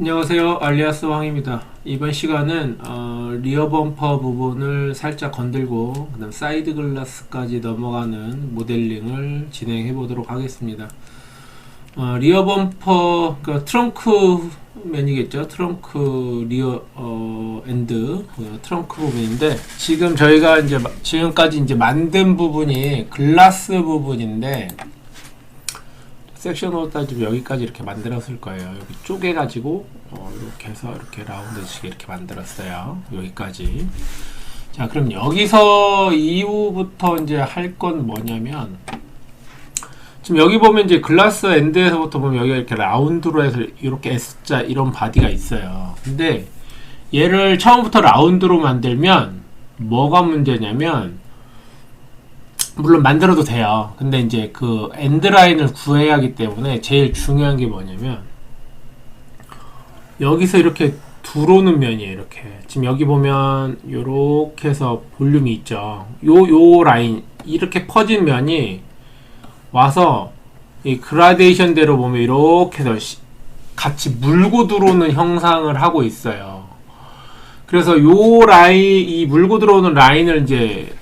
안녕하세요. 알리아스 왕입니다. 이번 시간은 리어 범퍼 부분을 살짝 건들고 그다음 사이드 글라스까지 넘어가는 모델링을 진행해 보도록 하겠습니다. 리어 범퍼, 그 트렁크 면이겠죠. 트렁크 리어 엔드 트렁크 부분인데, 지금 저희가 이제 지금까지 이제 만든 부분이 글라스 부분인데, 섹션으로 따지면 여기까지 이렇게 만들었을 거예요. 여기 쪼개가지고 이렇게 해서 이렇게 라운드식에 이렇게 만들었어요. 여기까지. 자, 그럼 여기서 이후부터 이제 할 건 뭐냐면, 지금 여기 보면 이제 글라스 엔드에서부터 보면 여기가 이렇게 라운드로 해서 이렇게 S자 이런 바디가 있어요. 근데 얘를 처음부터 라운드로 만들면 뭐가 문제냐면, 물론 만들어도 돼요. 근데 이제 그 엔드라인을 구해야 하기 때문에 제일 중요한 게 뭐냐면, 여기서 이렇게 들어오는 면이에요. 이렇게 지금 여기 보면 요렇게 해서 볼륨이 있죠. 요 라인 이렇게 퍼진 면이 와서 이 그라데이션 대로 보면 이렇게 해서 같이 물고 들어오는 형상을 하고 있어요. 그래서 요 라인, 이 물고 들어오는 라인을 이제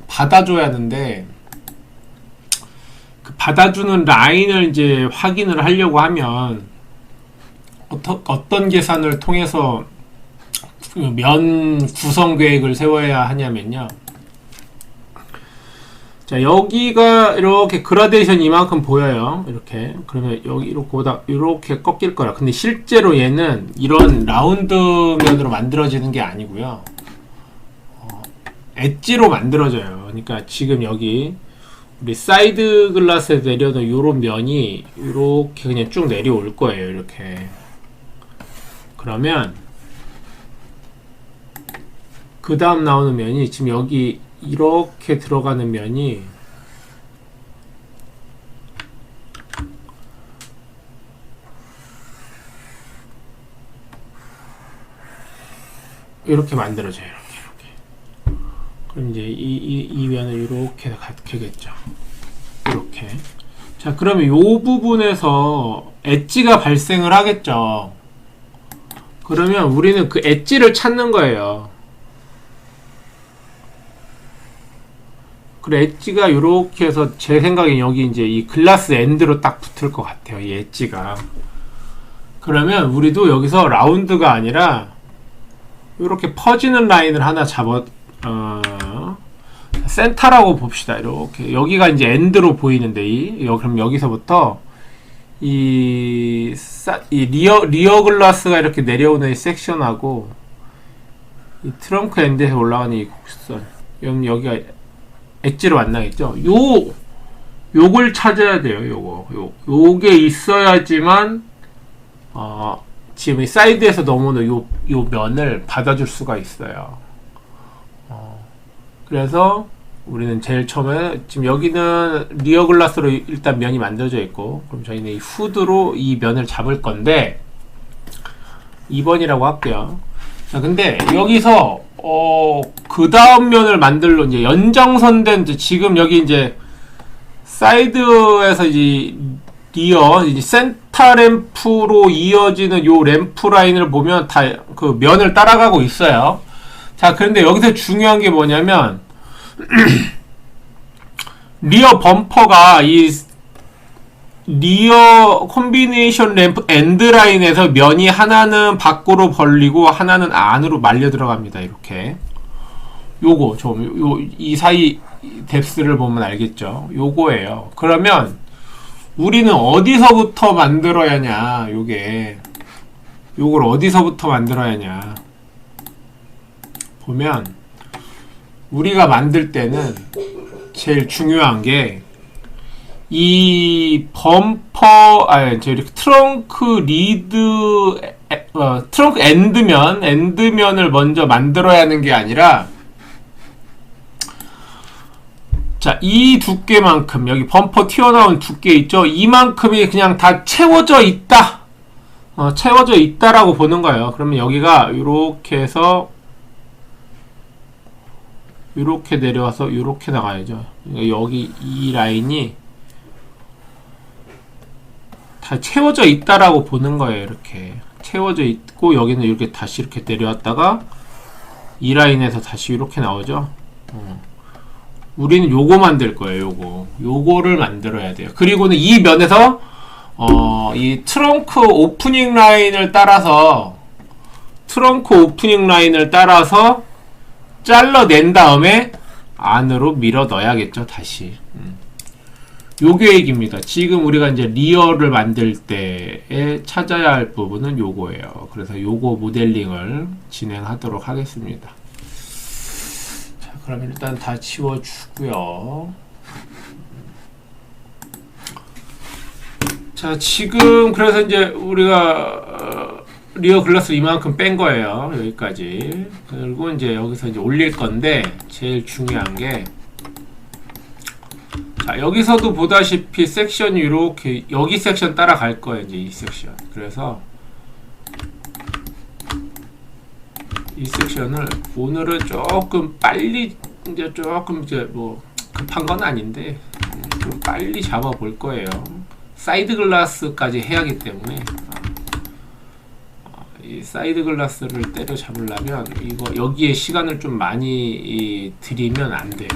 받아줘야 하는데, 그 받아주는 라인을 이제 확인을 하려고 하면 어떤 계산을 통해서 면 구성 계획을 세워야 하냐면요. 자, 여기가 이렇게 그라데이션 이만큼 보여요. 이렇게. 그러면 여기 이렇게 꺾일 거라. 근데 실제로 얘는 이런 라운드 면으로 만들어지는 게 아니고요. 엣지로 만들어져요. 그러니까 지금 여기 우리 사이드 글라스에 내려놓은 요런 면이 이렇게 그냥 쭉 내려올 거예요. 이렇게. 그러면 그 다음 나오는 면이 지금 여기 이렇게 들어가는 면이 이렇게 만들어져요. 그럼 이제 이 면을 이렇게 갖게겠죠. 이렇게. 자, 그러면 요 부분에서 엣지가 발생을 하겠죠. 그러면 우리는 그 엣지를 찾는 거예요. 그래, 엣지가 요렇게 해서 제 생각엔 여기 이제 이 글라스 엔드로 딱 붙을 것 같아요. 이 엣지가. 그러면 우리도 여기서 라운드가 아니라 요렇게 퍼지는 라인을 하나 센터라고 봅시다. 이렇게 여기가 이제 엔드로 보이는데, 그럼 여기서부터 이 리어 글라스가 이렇게 내려오는 이 섹션하고 이 트렁크 엔드에서 올라가는 이 곡선, 그럼 여기가 엣지로 만나겠죠. 요걸 찾아야 돼요. 요게 있어야지만 지금 이 사이드에서 넘어오는 요 면을 받아줄 수가 있어요. 그래서 우리는 제일 처음에 지금 여기는 리어 글라스로 일단 면이 만들어져 있고, 그럼 저희는 이 후드로 이 면을 잡을 건데 2번이라고 할게요. 자, 근데 여기서 그 다음 면을 만들러 이제 연장선된, 지금 여기 이제 사이드에서 이제 리어 이제 센터 램프로 이어지는 요 램프 라인을 보면 다 그 면을 따라가고 있어요. 자, 그런데 여기서 중요한 게 뭐냐면 리어 범퍼가 이 리어 콤비네이션 램프 엔드 라인에서 면이 하나는 밖으로 벌리고 하나는 안으로 말려 들어갑니다. 이렇게. 요거 이 사이 뎁스를 보면 알겠죠. 요거예요. 그러면 우리는 어디서부터 만들어야 하냐, 요걸 어디서부터 만들어야 하냐 보면, 우리가 만들 때는 제일 중요한 게 이 범퍼, 이렇게 트렁크 트렁크 엔드면을 먼저 만들어야 하는 게 아니라, 자, 이 두께만큼, 여기 범퍼 튀어나온 두께 있죠? 이만큼이 그냥 다 채워져 있다. 채워져 있다라고 보는 거예요. 그러면 여기가 이렇게 해서 이렇게 내려와서 이렇게 나가야죠. 여기 이 라인이 다 채워져 있다라고 보는 거예요. 이렇게 채워져 있고 여기는 이렇게 다시 이렇게 내려왔다가 이 라인에서 다시 이렇게 나오죠. 우리는 요거 만들 거예요. 요거를 만들어야 돼요. 그리고는 이 면에서 이 트렁크 오프닝 라인을 따라서 잘라낸 다음에 안으로 밀어 넣어야겠죠. 다시. 요 계획입니다. 지금 우리가 이제 리어를 만들 때에 찾아야 할 부분은 요거예요. 그래서 요거 모델링을 진행하도록 하겠습니다. 자, 그럼 일단 다 지워주고요. 자, 지금 그래서 이제 우리가 리어 글라스 이만큼 뺀 거예요. 여기까지. 그리고 이제 여기서 이제 올릴 건데 제일 중요한 게, 자, 여기서도 보다시피 섹션이 이렇게 여기 섹션 따라갈 거예요. 이제 이 섹션. 그래서 이 섹션을 오늘은 조금 빨리, 이제 뭐 급한 건 아닌데 좀 빨리 잡아 볼 거예요. 사이드 글라스까지 해야 하기 때문에 이 사이드 글라스를 때려 잡으려면 이거 여기에 시간을 좀 많이 들이면 안 돼요.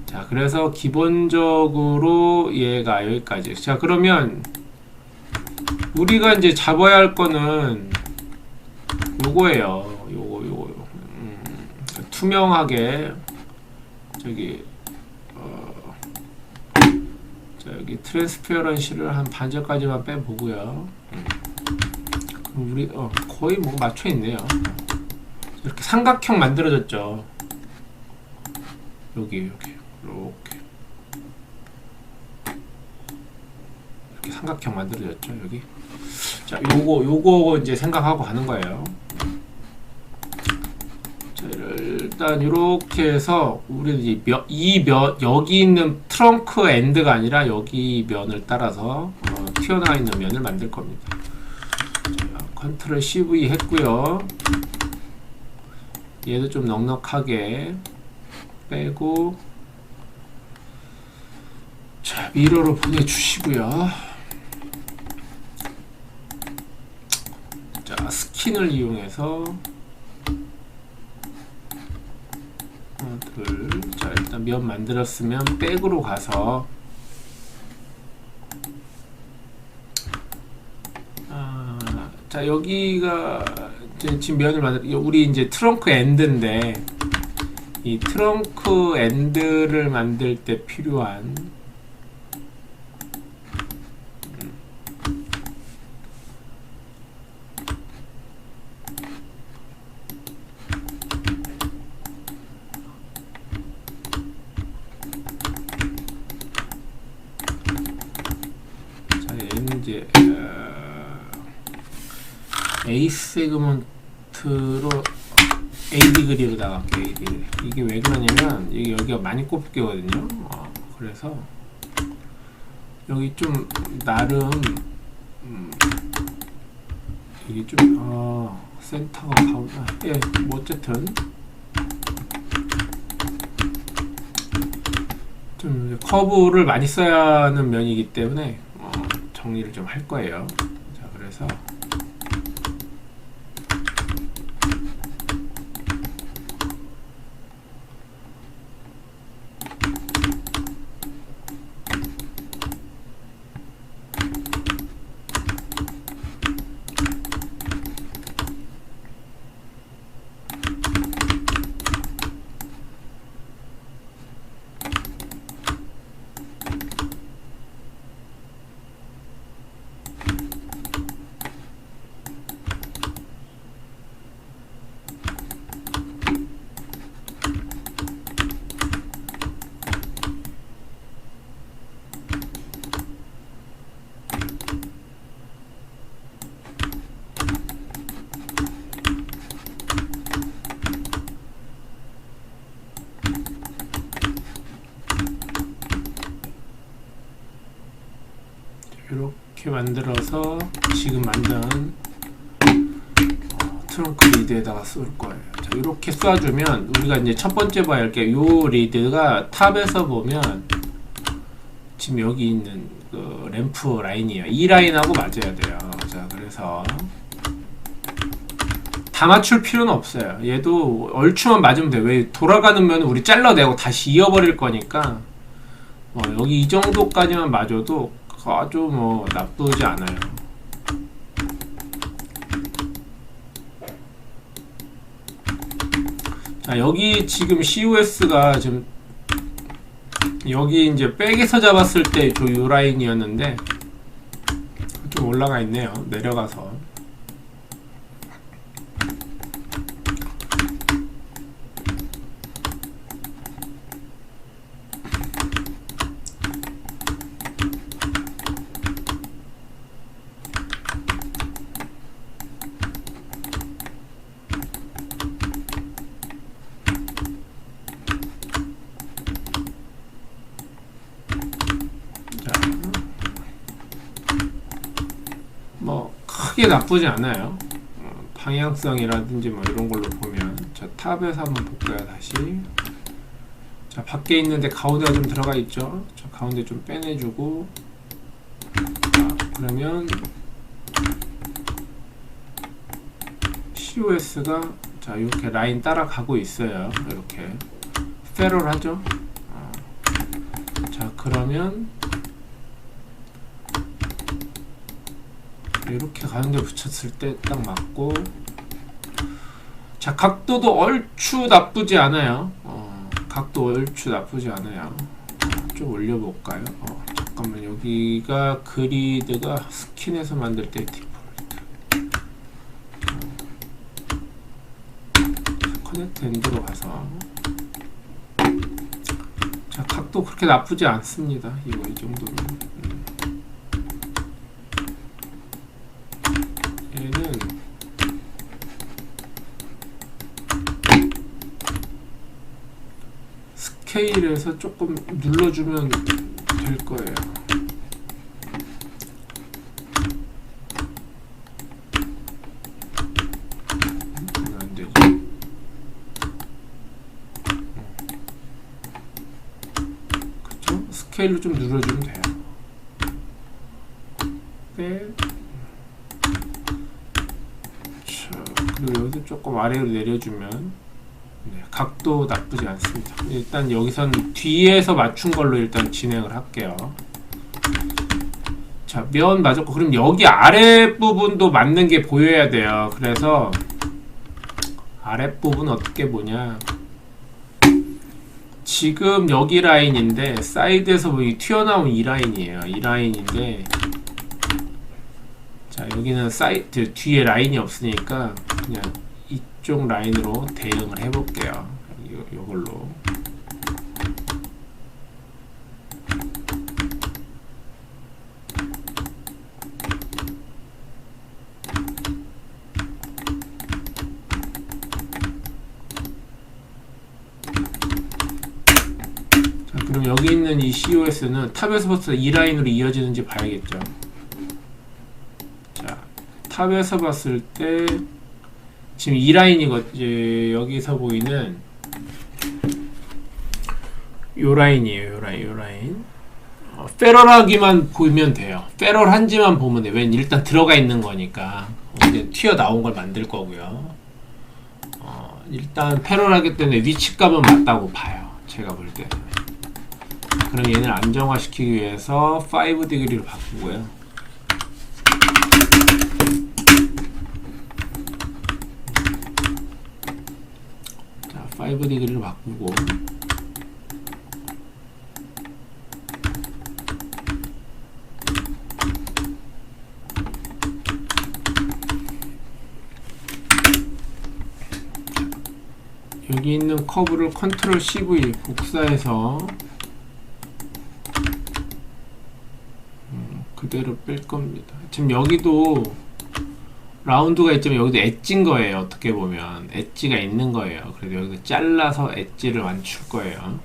자, 그래서 기본적으로 얘가 여기까지. 자, 그러면 우리가 이제 잡아야 할 거는 요거예요. 요거. 투명하게 저기 여기 트랜스페어런시를 한 반절까지만 빼보고요. 그럼 우리 거의 뭐 맞춰 있네요. 이렇게 삼각형 만들어졌죠. 여기 이렇게 삼각형 만들어졌죠. 여기. 자, 요거 이제 생각하고 가는 거예요. 자, 일단 이렇게 해서 우리는 이 면, 여기 있는 트렁크 엔드가 아니라 여기 면을 따라서 튀어나와 있는 면을 만들 겁니다. 자, 컨트롤 CV 했고요. 얘도 좀 넉넉하게 빼고, 자, 미러로 보내주시고요. 자, 스킨을 이용해서 하나, 둘. 자, 일단 면 만들었으면 백으로 가서 자, 여기가 지금 면을 우리 이제 트렁크 엔드인데 이 트렁크 엔드를 만들 때 필요한 자, 얘는 이제 A 세그먼트로 AD 그리로 나갈게요. AD 그리. 이게 왜 그러냐면 여기가 많이 꼽히거든요. 그래서 여기 좀 나름 이게 좀 센터가 예, 뭐 어쨌든 좀 커브를 많이 써야 하는 면이기 때문에 정리를 좀 할 거예요. 자, 그래서 이렇게 만들어서 지금 만든 트렁크 리드에다가 쏠 거예요. 자, 이렇게 쏴주면 우리가 이제 첫 번째 봐야 할 게 요 리드가 탑에서 보면 지금 여기 있는 그 램프 라인이에요. 이 라인하고 맞아야 돼요. 자, 그래서 다 맞출 필요는 없어요. 얘도 얼추만 맞으면 돼요. 왜 돌아가는 면은 우리 잘라내고 다시 이어버릴 거니까 여기 이 정도까지만 맞아도 아주 뭐 나쁘지 않아요. 자, 여기 지금 COS가 지금 여기 이제 백에서 잡았을 때 요 라인이었는데 좀 올라가 있네요. 내려가서. 뭐 크게 나쁘지 않아요. 방향성이라든지 뭐 이런 걸로 보면. 자, 탑에서 한번 볼까요? 다시. 자, 밖에 있는데 가운데가 좀 들어가 있죠. 자, 가운데 좀 빼내주고. 자, 그러면 COS가 자, 이렇게 라인 따라가고 있어요. 이렇게 페럴하죠. 자, 그러면 이렇게 가운데 붙였을 때 딱 맞고. 자, 각도도 얼추 나쁘지 않아요. 각도 얼추 나쁘지 않아요. 좀 올려볼까요? 잠깐만, 여기가 그리드가 스킨에서 만들 때 디폴트. 커넥트 엔드로 가서. 자, 각도 그렇게 나쁘지 않습니다. 이 정도면. 얘는 스케일에서 조금 눌러주면 될 거예요. 안 되지. 그쵸? 스케일로 좀 눌러주면 돼요. 네. 그리고 여기서 조금 아래로 내려주면 각도 나쁘지 않습니다. 일단 여기선 뒤에서 맞춘 걸로 일단 진행을 할게요. 자, 면 맞았고, 그럼 여기 아랫부분도 맞는 게 보여야 돼요. 그래서 아랫부분 어떻게 보냐, 지금 여기 라인인데 사이드에서 튀어나온 이 라인이에요. 이 라인인데, 자, 여기는 사이드 뒤에 라인이 없으니까 그냥 이쪽 라인으로 대응을 해볼게요. 요걸로. 자, 그럼 여기 있는 이 COS는 탑에서부터 이 라인으로 이어지는지 봐야겠죠. 자, 탑에서 봤을 때 지금 이 라인이거든요. 여기서 보이는 요 라인이에요. 요 라인. 페럴하기만 보면 돼요. 페럴한지만 보면 돼요. 왜냐면 일단 들어가 있는 거니까. 이제 튀어나온 걸 만들 거고요. 일단 페럴하기 때문에 위치값은 맞다고 봐요. 제가 볼 때. 그럼 얘는 안정화시키기 위해서 5°로 바꾸고요. 자, 5°로 바꾸고. 여기 있는 커브를 컨트롤 CV 복사해서 그대로 뺄 겁니다. 지금 여기도 라운드가 있지만 여기도 엣지인 거예요. 어떻게 보면 엣지가 있는 거예요. 그래서 여기서 잘라서 엣지를 맞출 거예요.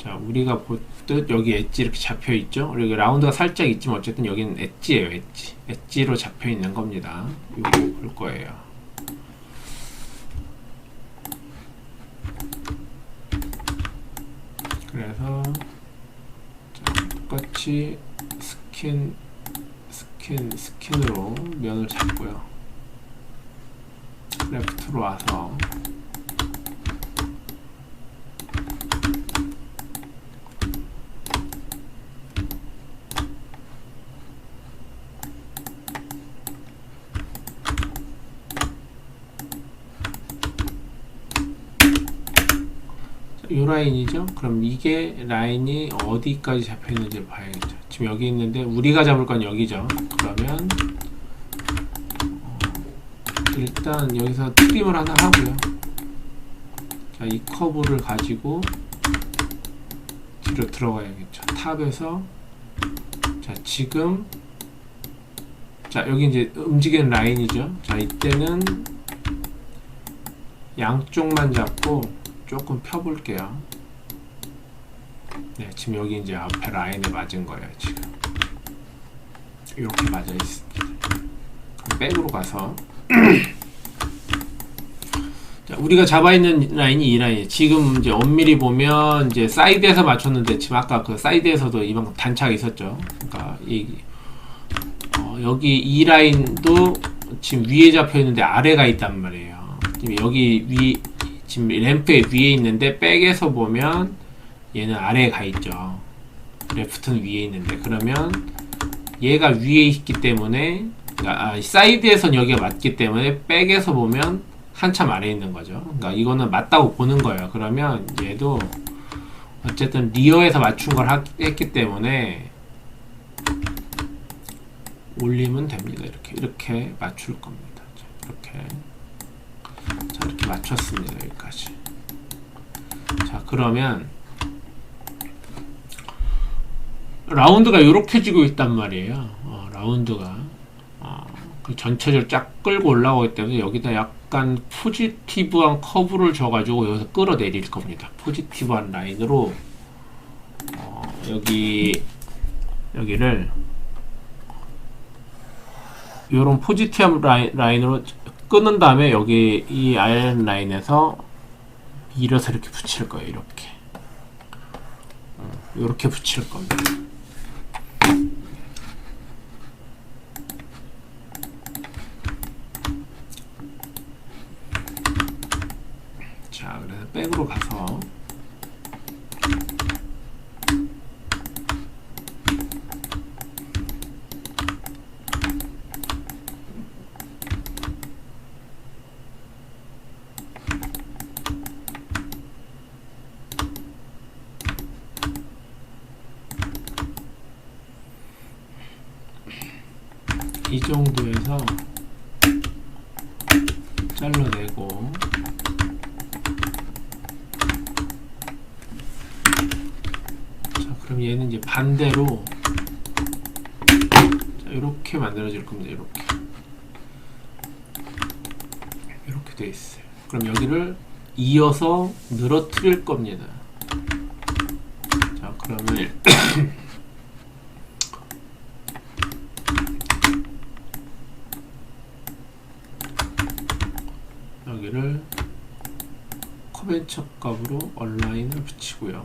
자, 우리가 보듯 여기 엣지 이렇게 잡혀 있죠. 그리고 라운드가 살짝 있지만 어쨌든 여기는 엣지예요. 엣지로 잡혀 있는 겁니다. 이거 볼 거예요. 그래서 자, 똑같이 스킨으로 면을 잡고요. 레프트로 와서 이 라인이죠. 그럼 이게 라인이 어디까지 잡혀 있는지 봐야겠죠. 지금 여기 있는데 우리가 잡을 건 여기죠. 그러면 일단 여기서 트림을 하나 하고요. 자, 이 커브를 가지고 뒤로 들어가야겠죠. 탑에서 자, 지금 자, 여기 이제 움직이는 라인이죠. 자, 이때는 양쪽만 잡고 조금 펴볼게요. 네, 지금 여기 이제 앞에 라인에 맞은 거예요. 지금 이렇게 맞아 있습니다. 백으로 가서 자, 우리가 잡아 있는 라인이 이 라인이에요. 지금 이제 엄밀히 보면 이제 사이드에서 맞췄는데 지금 아까 그 사이드에서도 이만큼 단차가 있었죠. 그러니까 여기 이 라인도 지금 위에 잡혀 있는데 아래가 있단 말이에요. 지금 여기 지금 램프의 위에 있는데 백에서 보면 얘는 아래에 가 있죠. 레프트는 위에 있는데 그러면 얘가 위에 있기 때문에 그러니까 사이드에선 여기가 맞기 때문에 백에서 보면 한참 아래에 있는 거죠. 그러니까 이거는 맞다고 보는 거예요. 그러면 얘도 어쨌든 리어에서 맞춘 걸 했기 때문에 올리면 됩니다. 이렇게 맞출 겁니다. 이렇게 맞췄습니다. 여기까지. 자, 그러면 라운드가 이렇게 지고 있단 말이에요. 라운드가 그 전체적으로 쫙 끌고 올라오기 때문에 여기다 약간 포지티브한 커브를 줘가지고 여기서 끌어내릴 겁니다. 포지티브한 라인으로 여기를 요런 포지티브 라인으로 끊은 다음에 여기 이 아이언 라인에서 밀어서 이렇게 붙일 거예요. 이렇게 붙일 겁니다. 자, 그래서 백으로 가서 이 정도에서 잘라내고 자, 그럼 얘는 이제 반대로 자, 이렇게 만들어질 겁니다. 이렇게 돼 있어요. 그럼 여기를 이어서 늘어뜨릴 겁니다. 자, 그러면 여기를 커벤처 값으로 얼라인을 붙이고요.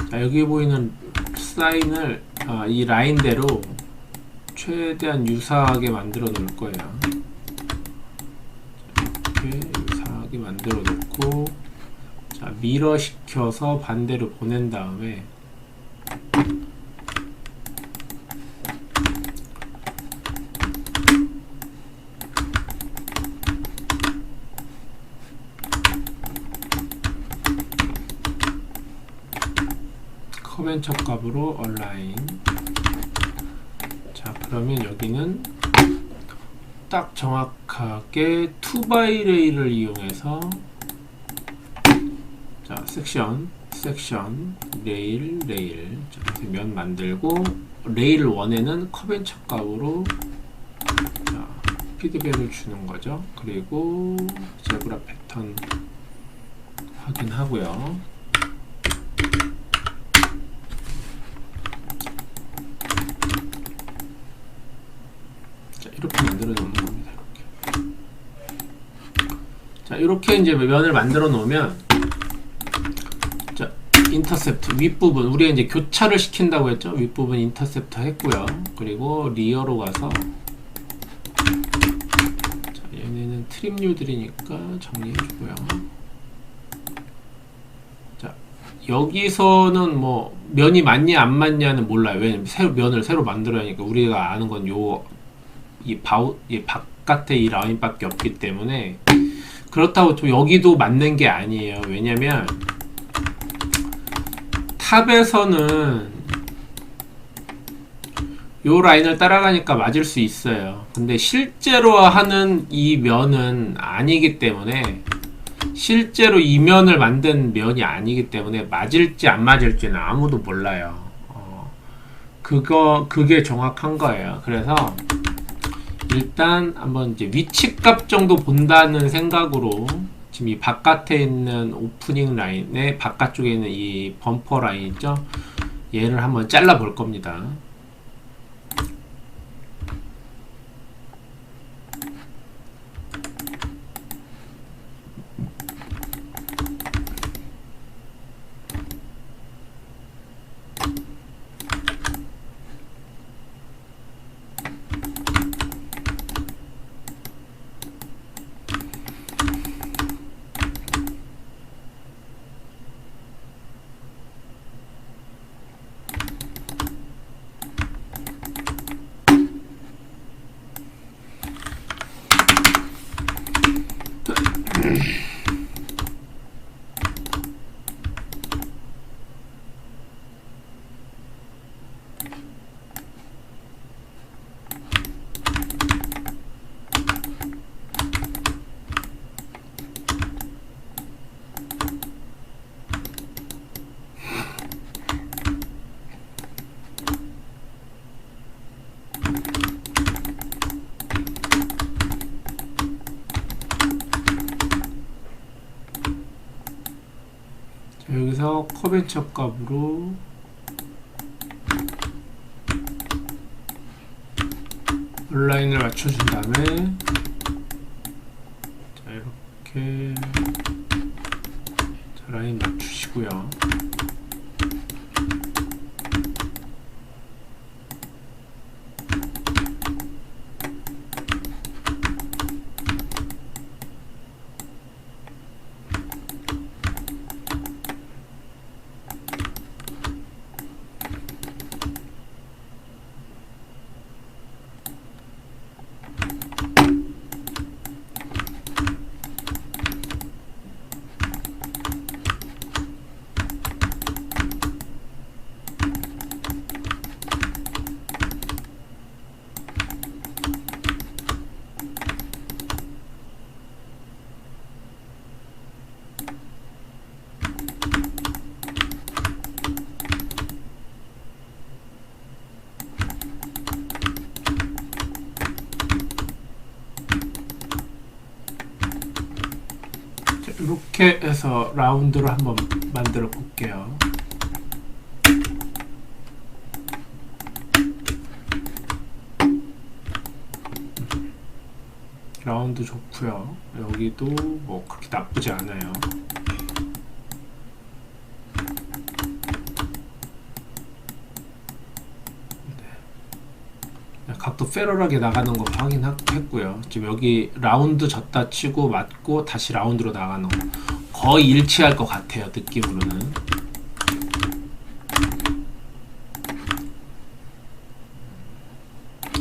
자, 여기 보이는 사인을 이 라인대로 최대한 유사하게 만들어 놓을 거예요. 이렇게 유사하게 만들어 놓고 자, 미러 시켜서 반대로 보낸 다음에 커벤처 값으로 얼라인. 자, 그러면 여기는 딱 정확하게 2x 레일을 이용해서 자, 섹션 레일 자, 면 만들고 레일 1에는 커벤처 값으로 자, 피드백을 주는 거죠. 그리고 제브라 패턴 확인하고요. 이렇게 만들어 놓는 겁니다. 자, 이렇게 이제 면을 만들어 놓으면 자, 인터셉트 윗부분 우리가 이제 교차를 시킨다고 했죠. 윗부분 인터셉트 했고요. 그리고 리어로 가서 자, 얘네는 트림류들이니까 정리해주고요. 자, 여기서는 뭐 면이 맞냐 안 맞냐는 몰라요. 왜냐면 면을 새로 만들어야 하니까. 우리가 아는 건 이 바깥에 이 라인밖에 없기 때문에. 그렇다고 또 여기도 맞는 게 아니에요. 왜냐면 탑에서는 요 라인을 따라가니까 맞을 수 있어요. 근데 실제로 하는 이 면은 아니기 때문에, 실제로 이 면을 만든 면이 아니기 때문에 맞을지 안 맞을지는 아무도 몰라요. 그게 정확한 거예요. 그래서 일단 한번 이제 위치값 정도 본다는 생각으로 지금 이 바깥에 있는 오프닝 라인의 바깥쪽에 있는 이 범퍼 라인 있죠? 얘를 한번 잘라 볼 겁니다. 여기서 커벤처 값으로 온라인을 맞춰준 다음에, 자 이렇게 자, 라인 맞추시고요. 이렇게 해서 라운드로 한번 만들어 볼게요. 라운드 좋고요. 여기도 뭐 그렇게 나쁘지 않아요. 각도 페럴하게 나가는 거 확인했고요. 지금 여기 라운드 졌다 치고 맞고 다시 라운드로 나가는 거 거의 일치할 것 같아요. 느낌으로는.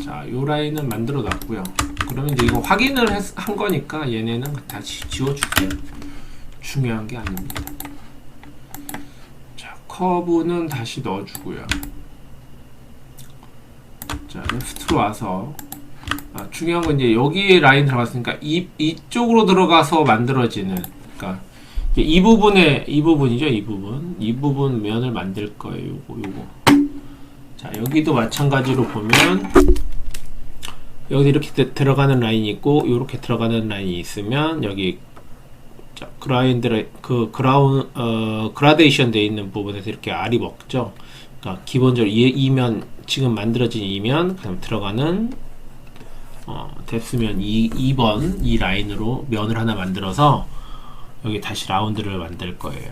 자, 요 라인은 만들어 놨고요. 그러면 이제 이거 확인을 한 거니까 얘네는 다시 지워줄게요. 중요한 게 아닙니다. 자, 커브는 다시 넣어주고요. 자, 레프트로 와서, 중요한 건 이제 여기에 라인 들어갔으니까 이쪽으로 들어가서 만들어지는, 그러니까 이 부분이죠. 이 부분 면을 만들 거예요. 요거. 자, 여기도 마찬가지로 보면 여기 이렇게 들어가는 라인이 있고 이렇게 들어가는 라인이 있으면 여기 자, 그라데이션 되어 있는 부분에서 이렇게 알이 먹죠. 그러니까 기본적으로 이면 지금 만들어진 이면 그다음 들어가는 됐으면 2번 이 라인으로 면을 하나 만들어서 여기 다시 라운드를 만들 거예요.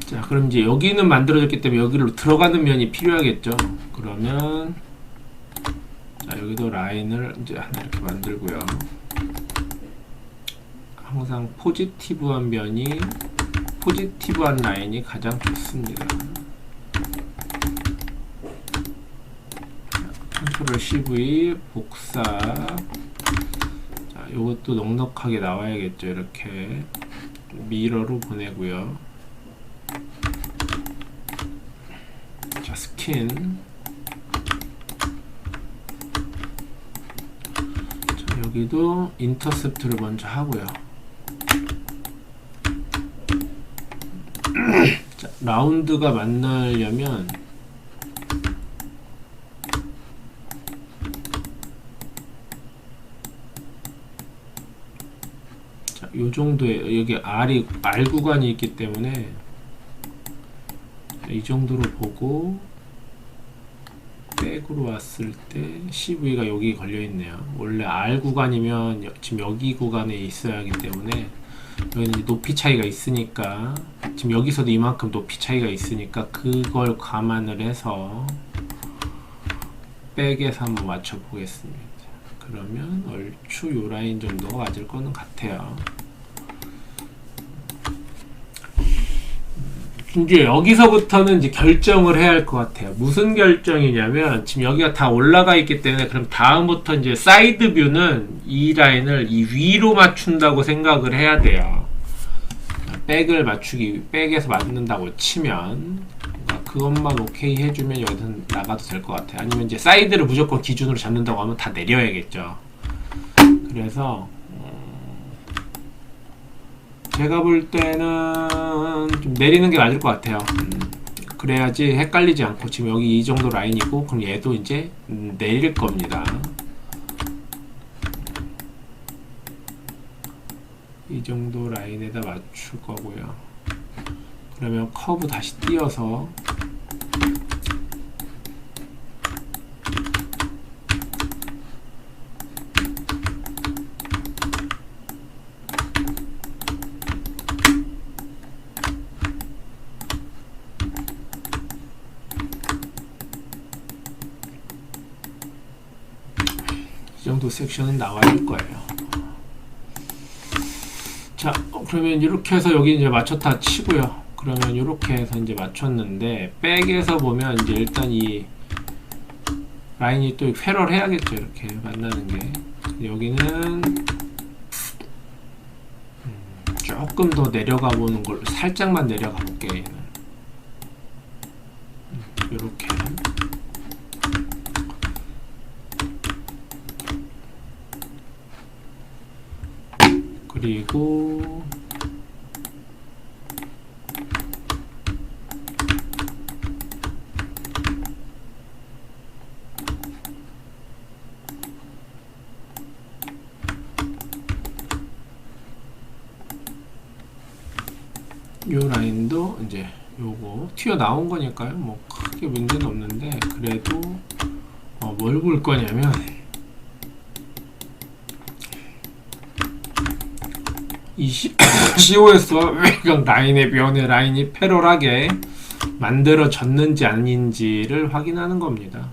자, 그럼 이제 여기는 만들어졌기 때문에 여기로 들어가는 면이 필요하겠죠. 그러면 자, 여기도 라인을 이제 하나 이렇게 만들고요. 항상 포지티브한 라인이 가장 좋습니다. 컨트롤 CV 복사. 자, 요것도 넉넉하게 나와야겠죠. 이렇게 미러로 보내고요. 자, 스킨. 자, 여기도 인터셉트를 먼저 하고요. 자, 라운드가 만나려면 자, 요 정도에 여기 R 구간이 있기 때문에 이 정도로 보고 백으로 왔을 때 CV가 여기 걸려 있네요. 원래 R 구간이면 지금 여기 구간에 있어야 하기 때문에 여기는 높이 차이가 있으니까 지금 여기서도 이만큼 높이 차이가 있으니까 그걸 감안을 해서 백에서 한번 맞춰 보겠습니다. 그러면 얼추 요 라인 정도가 맞을 거는 같아요. 이제 여기서부터는 이제 결정을 해야 할 것 같아요. 무슨 결정이냐면 지금 여기가 다 올라가 있기 때문에 그럼 다음부터 이제 사이드 뷰는 이 라인을 이 위로 맞춘다고 생각을 해야 돼요. 백에서 맞는다고 치면 그것만 오케이 해주면 여기서는 나가도 될 것 같아요. 아니면 이제 사이드를 무조건 기준으로 잡는다고 하면 다 내려야겠죠. 그래서 제가 볼 때는 좀 내리는 게 맞을 것 같아요. 그래야지 헷갈리지 않고 지금 여기 이 정도 라인이고 그럼 얘도 이제 내릴 겁니다. 이 정도 라인에다 맞출 거고요. 그러면 커브 다시 띄어서 이 정도 섹션은 나와야 할 거예요. 자, 그러면 이렇게 해서 여기 이제 맞췄다 치고요. 그러면 이렇게 해서 이제 맞췄는데 백에서 보면 이제 일단 이 라인이 또 패럴 해야겠죠. 이렇게 만나는 게 여기는 조금 더 내려가 보는 걸로 살짝만 내려가 볼게요. 얘는 이렇게 그리고 요 라인도 이제 요거 튀어나온 거니까요. 뭐 크게 문제는 없는데 그래도 뭘 볼 거냐면 이 COS와 외곽 라인의 변의 라인이 패럴하게 만들어졌는지 아닌지를 확인하는 겁니다.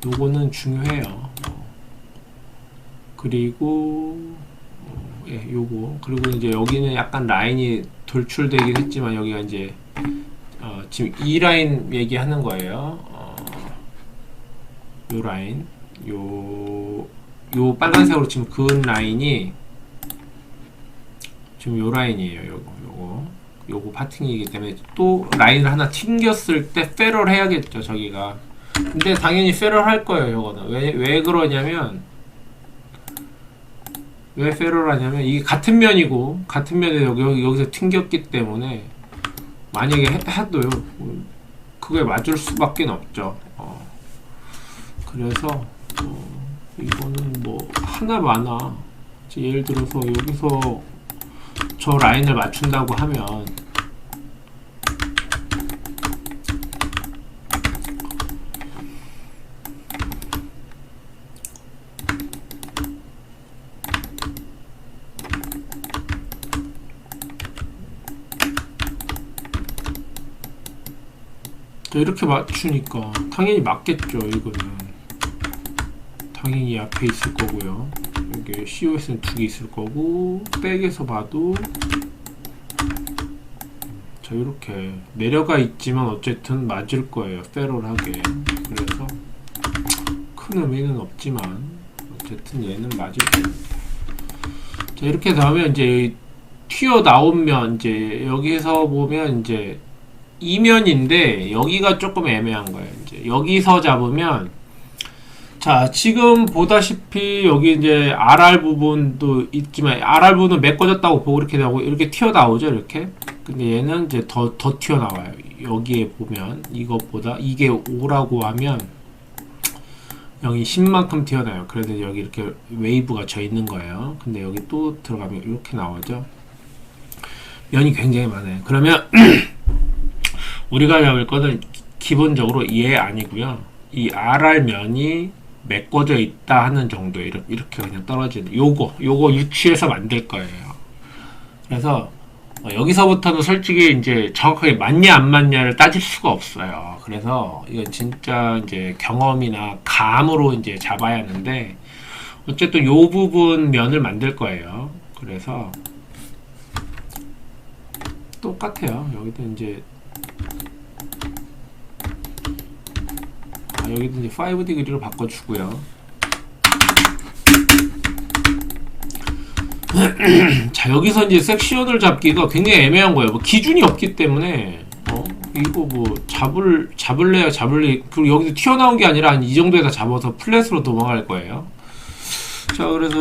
요거는 중요해요. 그리고 예, 요거 그리고 이제 여기는 약간 라인이 돌출되긴 했지만 여기가 이제 지금 이 라인 얘기하는 거예요. 요 라인 요 빨간색으로 지금 그은 라인이 지금 요 라인이에요. 요거 파팅이기 때문에 또 라인을 하나 튕겼을 때 패럴 해야겠죠. 저기가 근데 당연히 패럴 할 거예요. 요거는 왜 그러냐면 왜 패럴 하냐면 이게 같은 면이고 같은 면에 여기서 튕겼기 때문에 만약에 해도요 그게 맞을 수밖에 없죠. 그래서 이거는 뭐 하나마나 예를 들어서 여기서 저 라인을 맞춘다고 하면 자, 이렇게 맞추니까 당연히 맞겠죠. 이거는 당연히 앞에 있을 거고요. 여기 COS는 2개 있을 거고, 백에서 봐도 자, 이렇게 내려가 있지만 어쨌든 맞을 거예요. 페럴하게. 그래서 큰 의미는 없지만 어쨌든 얘는 맞을 거예요. 자, 이렇게 나오면 이제 튀어나오면 이제 여기서 보면 이제 이면인데 여기가 조금 애매한 거예요. 이제 여기서 잡으면, 자, 지금 보다시피 여기 이제 RR 부분도 있지만 RR 부분은 메꿔졌다고 보고 이렇게 나오고 이렇게 튀어나오죠. 이렇게. 근데 얘는 이제 더 튀어나와요. 여기에 보면 이것보다 이게 5라고 하면 여기 10만큼 튀어나와요. 그래서 여기 이렇게 웨이브가 져 있는 거예요. 근데 여기 또 들어가면 이렇게 나오죠. 면이 굉장히 많아요. 그러면 우리가 잡을 거는 기본적으로 얘 아니고요. 이 RR 면이 메꿔져 있다 하는 정도에 이렇게 그냥 떨어지는 요거 유치해서 만들 거예요. 그래서 여기서부터는 솔직히 이제 정확하게 맞냐 안 맞냐를 따질 수가 없어요. 그래서 이건 진짜 이제 경험이나 감으로 이제 잡아야 하는데, 어쨌든 요 부분 면을 만들 거예요. 그래서 똑같아요. 여기도 이제 여기도 이제 5디그리로 바꿔주고요. 자, 여기서 이제 섹션을 잡기가 굉장히 애매한 거예요. 뭐 기준이 없기 때문에 이거 뭐 잡을래야 잡을래. 그리고 여기서 튀어나온 게 아니라 한 이 정도에다 잡아서 플랫으로 도망갈 거예요. 자, 그래서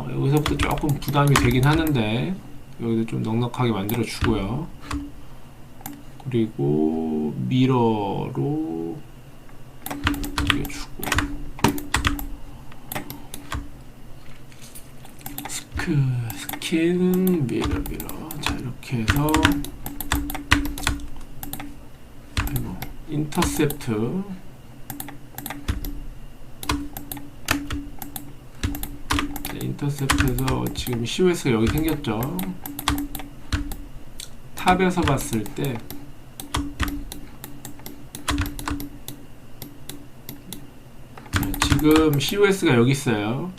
여기서부터 조금 부담이 되긴 하는데 여기도 좀 넉넉하게 만들어 주고요. 그리고 미러로 주고 스킨 미러. 자, 이렇게 해서 인터셉트 인터셉트에서 지금 COS가 여기 생겼죠. 탑에서 봤을 때 지금 COS가 여기 있어요.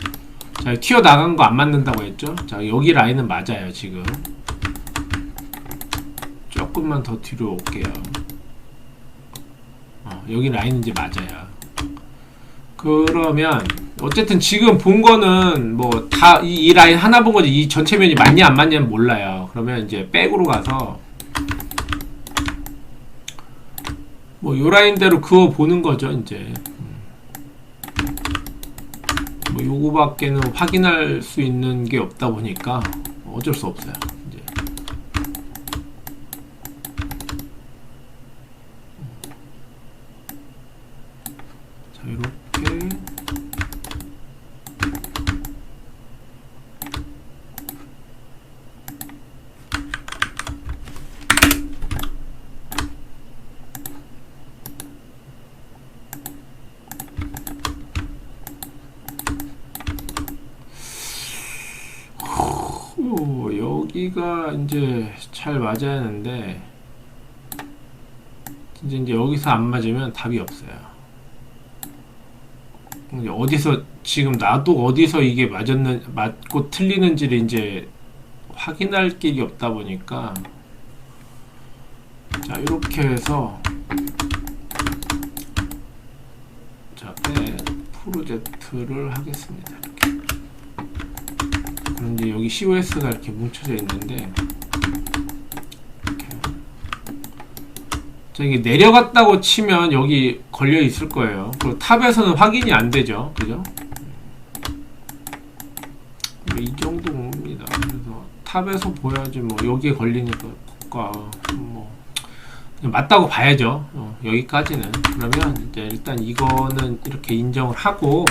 자, 튀어나간 거 안 맞는다고 했죠? 자, 여기 라인은 맞아요. 지금 조금만 더 뒤로 올게요. 여기 라인은 이제 맞아요. 그러면 어쨌든 지금 본 거는 뭐 다 이 라인 하나 본 거지 이 전체 면이 맞냐 안 맞냐는 몰라요. 그러면 이제 백으로 가서 뭐 요 라인대로 그어 보는 거죠. 이제 뭐 요거밖에는 확인할 수 있는 게 없다 보니까 어쩔 수 없어요. 이제 자, 이렇게 여기가 이제 잘 맞아야 하는데 이제 여기서 안 맞으면 답이 없어요. 이제 어디서 지금 나도 어디서 이게 맞고 틀리는지를 이제 확인할 길이 없다 보니까 자, 이렇게 해서 자, 프로젝트를 하겠습니다. 이렇게. 그럼 이제 여기 COS가 이렇게 뭉쳐져 있는데 이렇게. 자, 이게 내려갔다고 치면 여기 걸려 있을 거예요. 그리고 탑에서는 확인이 안 되죠. 그죠? 이 정도입니다. 그래서 탑에서 보여야지 뭐 여기에 걸리니까 뭐 맞다고 봐야죠. 여기까지는. 그러면 이제 일단 이거는 이렇게 인정을 하고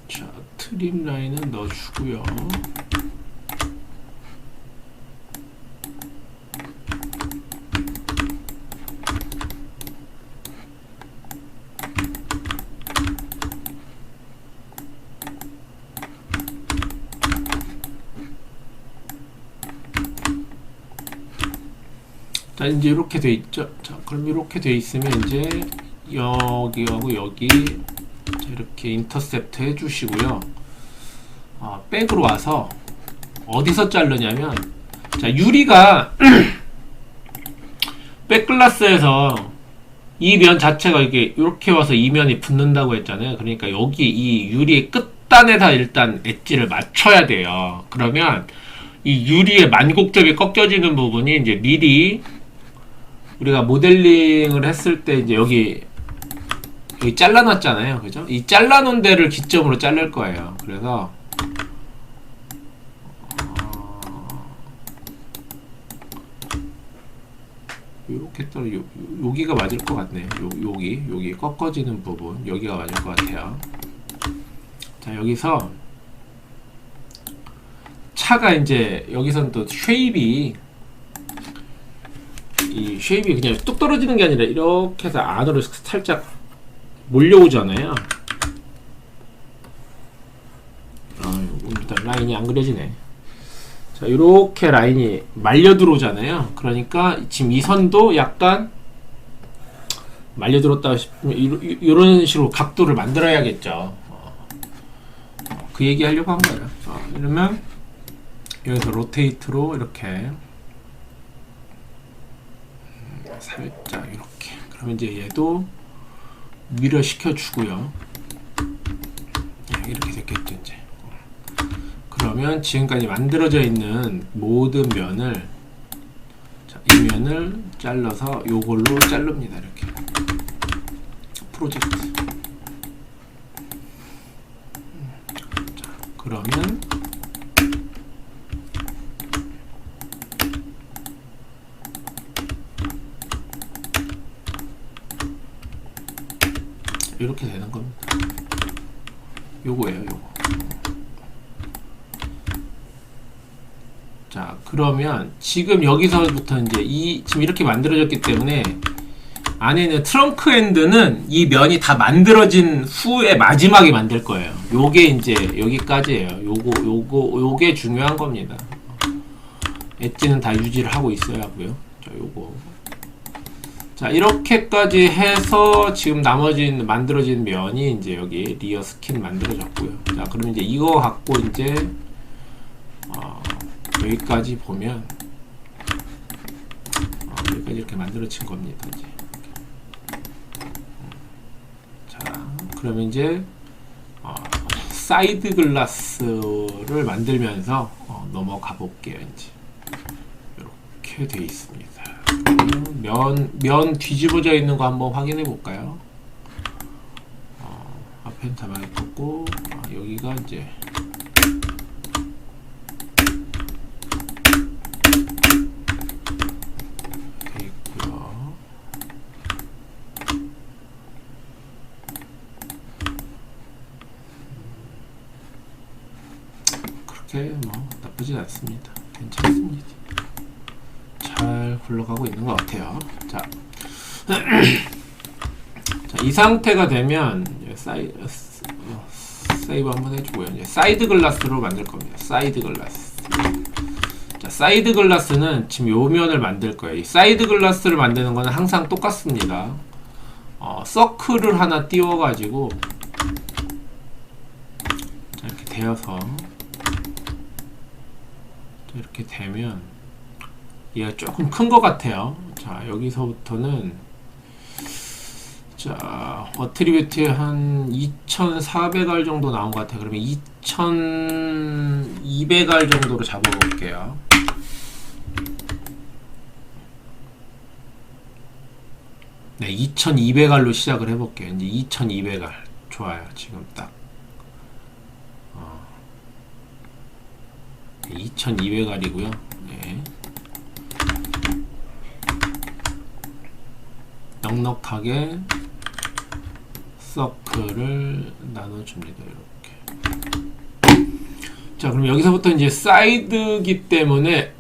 자, 트림 라인은 넣어주고요. 자, 이제 이렇게 돼 있죠. 자, 그럼 이렇게 돼 있으면 이제 여기하고 여기 자, 이렇게 인터셉트 해주시고요. 백으로 와서 어디서 자르냐면, 자, 유리가 백글라스에서 이 면 자체가 이렇게 와서 이 면이 붙는다고 했잖아요. 그러니까 여기 이 유리의 끝단에다 일단 엣지를 맞춰야 돼요. 그러면 이 유리의 만곡적이 꺾여지는 부분이 이제 미리 우리가 모델링을 했을 때 이제 여기 잘라놨잖아요. 그죠? 이 잘라놓은 데를 기점으로 자를 거예요. 그래서 요렇게 떨어 여기가 맞을 것 같네요. 여기 꺾어지는 부분 여기가 맞을 것 같아요. 자, 여기서 차가 이제 여기서는 또 쉐입이 이 쉐입이 그냥 뚝 떨어지는 게 아니라 이렇게 해서 안으로 살짝 몰려오잖아요. 일단 라인이 안 그려지네. 자, 이렇게 라인이 말려 들어오잖아요. 그러니까 지금 이 선도 약간 말려 들었다 싶으면 이런 식으로 각도를 만들어야겠죠. 그 얘기 하려고 한 거예요. 이러면 여기서 로테이트로 이렇게 살짝 이렇게, 그러면 이제 얘도 미러 시켜주고요. 이렇게 됐겠죠 이제. 그러면 지금까지 만들어져 있는 모든 면을, 자, 이 면을 잘라서 요걸로 자릅니다. 이렇게 프로젝트. 자, 그러면 이렇게 되는 겁니다. 요거예요, 요거. 자, 그러면 지금 여기서부터 이제 지금 이렇게 만들어졌기 때문에 안에는 트렁크 엔드는 이 면이 다 만들어진 후에 마지막에 만들 거예요. 요게 이제 여기까지예요. 요게 중요한 겁니다. 엣지는 다 유지를 하고 있어야 하고요. 자, 요거. 자, 이렇게까지 해서 지금 나머진 만들어진 면이 이제 여기 리어 스킨 만들어졌고요. 자, 그럼 이제 이거 갖고 이제 여기까지 보면 여기까지 이렇게 만들어진 겁니다. 이제. 자, 그러면 이제 사이드 글라스를 만들면서 넘어가 볼게요. 이제 이렇게 돼 있습니다. 면 뒤집어져 있는 거 한번 확인해 볼까요? 앞에는 다 맞았고, 여기가 이제 돼 있고요. 그렇게 뭐 나쁘진 않습니다. 괜찮습니다. 잘 굴러가고 있는 것 같아요. 자, 자, 이 상태가 되면 세이브 한번 해주고요. 이제 사이드 글라스로 만들 겁니다. 사이드 글라스. 자, 사이드 글라스는 지금 요 면을 만들 거예요. 이 사이드 글라스를 만드는 거는 항상 똑같습니다. 서클을 하나 띄워가지고 자, 이렇게 대어서 이렇게 되면 얘가 조금 큰 것 같아요. 자, 여기서부터는 자, 어트리뷰트 한 2400R 정도 나온 것 같아요. 그러면 2200R 정도로 잡아볼게요. 네, 2200R로 시작을 해볼게요. 이제 2200R. 좋아요. 지금 딱 2200R이고요. 네. 넉넉하게 서클을 나눠줍니다. 이렇게. 자, 그럼 여기서부터 이제 사이드기 때문에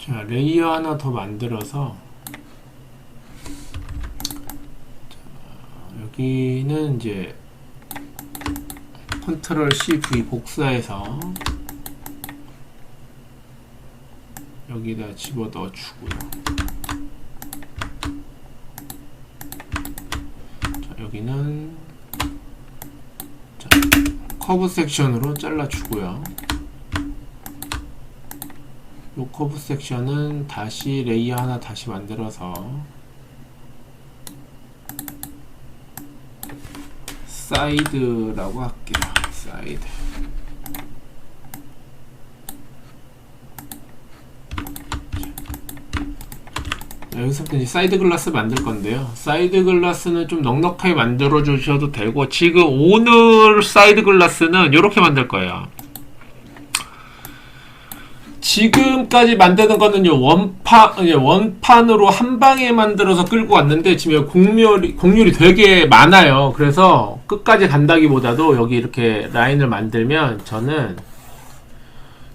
자, 레이어 하나 더 만들어서 여기는 이제 컨트롤 C V 복사해서 여기다 집어넣어 주고요. 자, 여기는 자, 커브 섹션으로 잘라 주고요. 이 커브 섹션은 다시 레이어 하나 다시 만들어서 사이드라고 할게요. 사이드. 여기서부터 이제 사이드 글라스 만들 건데요. 사이드 글라스는 좀 넉넉하게 만들어 주셔도 되고, 지금 오늘 사이드 글라스는 이렇게 만들 거예요. 지금까지 만드는 거는요, 원판으로 한 방에 만들어서 끌고 왔는데, 지금 곡률이 되게 많아요. 그래서 끝까지 간다기보다도 여기 이렇게 라인을 만들면, 저는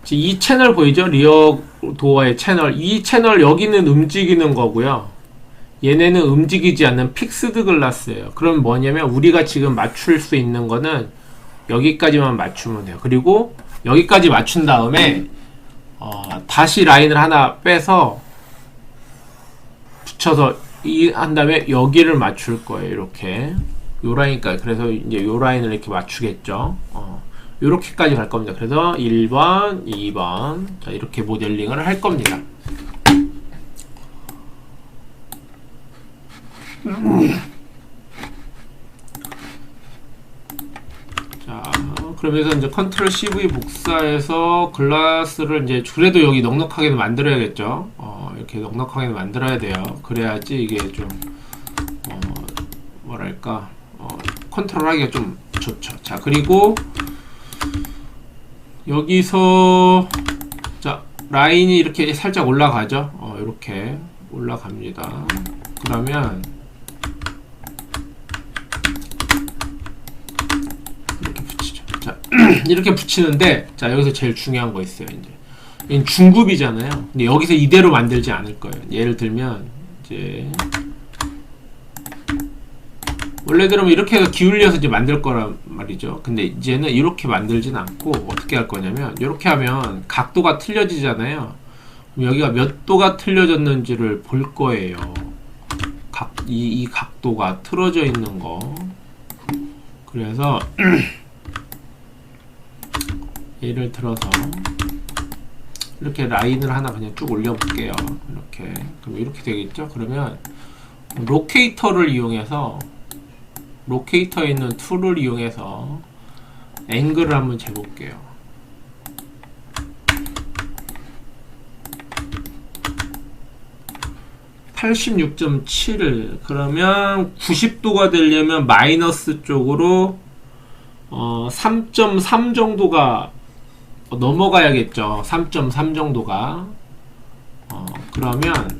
지금 이 채널 보이죠? 리어 도어의 채널. 이 채널 여기는 움직이는 거고요. 얘네는 움직이지 않는 픽스드 글라스예요. 그럼 뭐냐면, 우리가 지금 맞출 수 있는 거는 여기까지만 맞추면 돼요. 그리고 여기까지 맞춘 다음에 다시 라인을 하나 빼서 붙여서 한 다음에 여기를 맞출 거예요. 이렇게 요 라인까지. 그래서 이제 요 라인을 이렇게 맞추겠죠. 요렇게까지 갈 겁니다. 그래서 1번, 2번 자, 이렇게 모델링을 할 겁니다. 자, 그러면서 이제 컨트롤 CV 복사해서 글라스를 이제 그래도 여기 넉넉하게 만들어야겠죠. 이렇게 넉넉하게 만들어야 돼요. 그래야지 이게 좀 뭐랄까 컨트롤하기가 좀 좋죠. 자, 그리고 여기서 자, 라인이 이렇게 살짝 올라가죠. 이렇게 올라갑니다. 그러면 이렇게 붙이죠. 자, 이렇게 붙이는데, 자, 여기서 제일 중요한 거 있어요. 이제 이건 중급이잖아요. 근데 여기서 이대로 만들지 않을 거예요. 예를 들면 이제 원래대로 이렇게 해서 기울여서 이제 만들 거란 말이죠. 근데 이제는 이렇게 만들진 않고 어떻게 할 거냐면, 이렇게 하면 각도가 틀려지잖아요. 그럼 여기가 몇 도가 틀려졌는지를 볼 거예요. 이 각도가 틀어져 있는 거. 그래서 예를 들어서 이렇게 라인을 하나 그냥 쭉 올려볼게요. 이렇게. 그럼 이렇게 되겠죠? 그러면 로케이터를 이용해서, 로케이터에 있는 툴을 이용해서 앵글을 한번 재볼게요. (86.7) 그러면 90도가 되려면 마이너스 쪽으로 3.3 정도가 넘어가야겠죠. 3.3 정도가. 그러면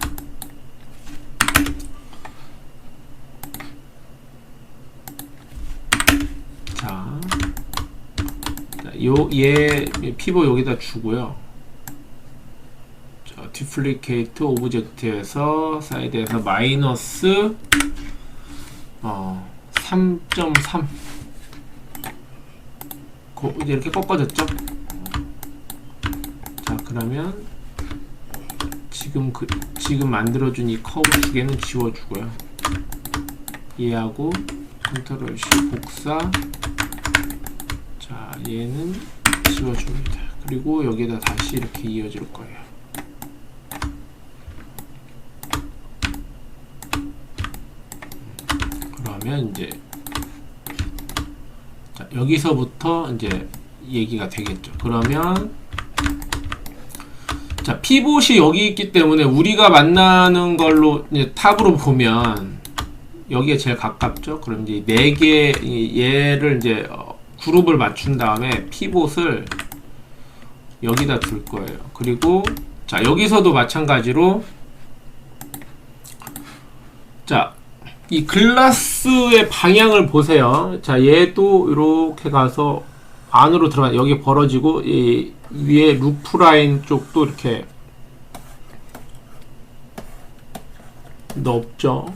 얘 피보 여기다 주고요. 자, 디플리케이트 오브젝트에서 사이드에서 마이너스 3.3 이제 이렇게 꺾어졌죠. 자, 그러면 지금 만들어준 이 커브 두 개는 지워주고요. 얘하고 컨트롤 C 복사. 자, 얘는 지워줍니다. 그리고 여기에다 다시 이렇게 이어질 거예요. 그러면 이제 자, 여기서부터 이제 얘기가 되겠죠. 그러면 자, 피봇이 여기 있기 때문에 우리가 만나는 걸로 이제 탑으로 보면 여기에 제일 가깝죠. 그럼 이제 4개 얘를 이제 그룹을 맞춘 다음에 피봇을 여기다 둘 거예요. 그리고 자, 여기서도 마찬가지로 자, 이 글라스의 방향을 보세요. 자, 얘도 이렇게 가서 안으로 들어가, 여기 벌어지고 이 위에 루프 라인 쪽도 이렇게 넓죠.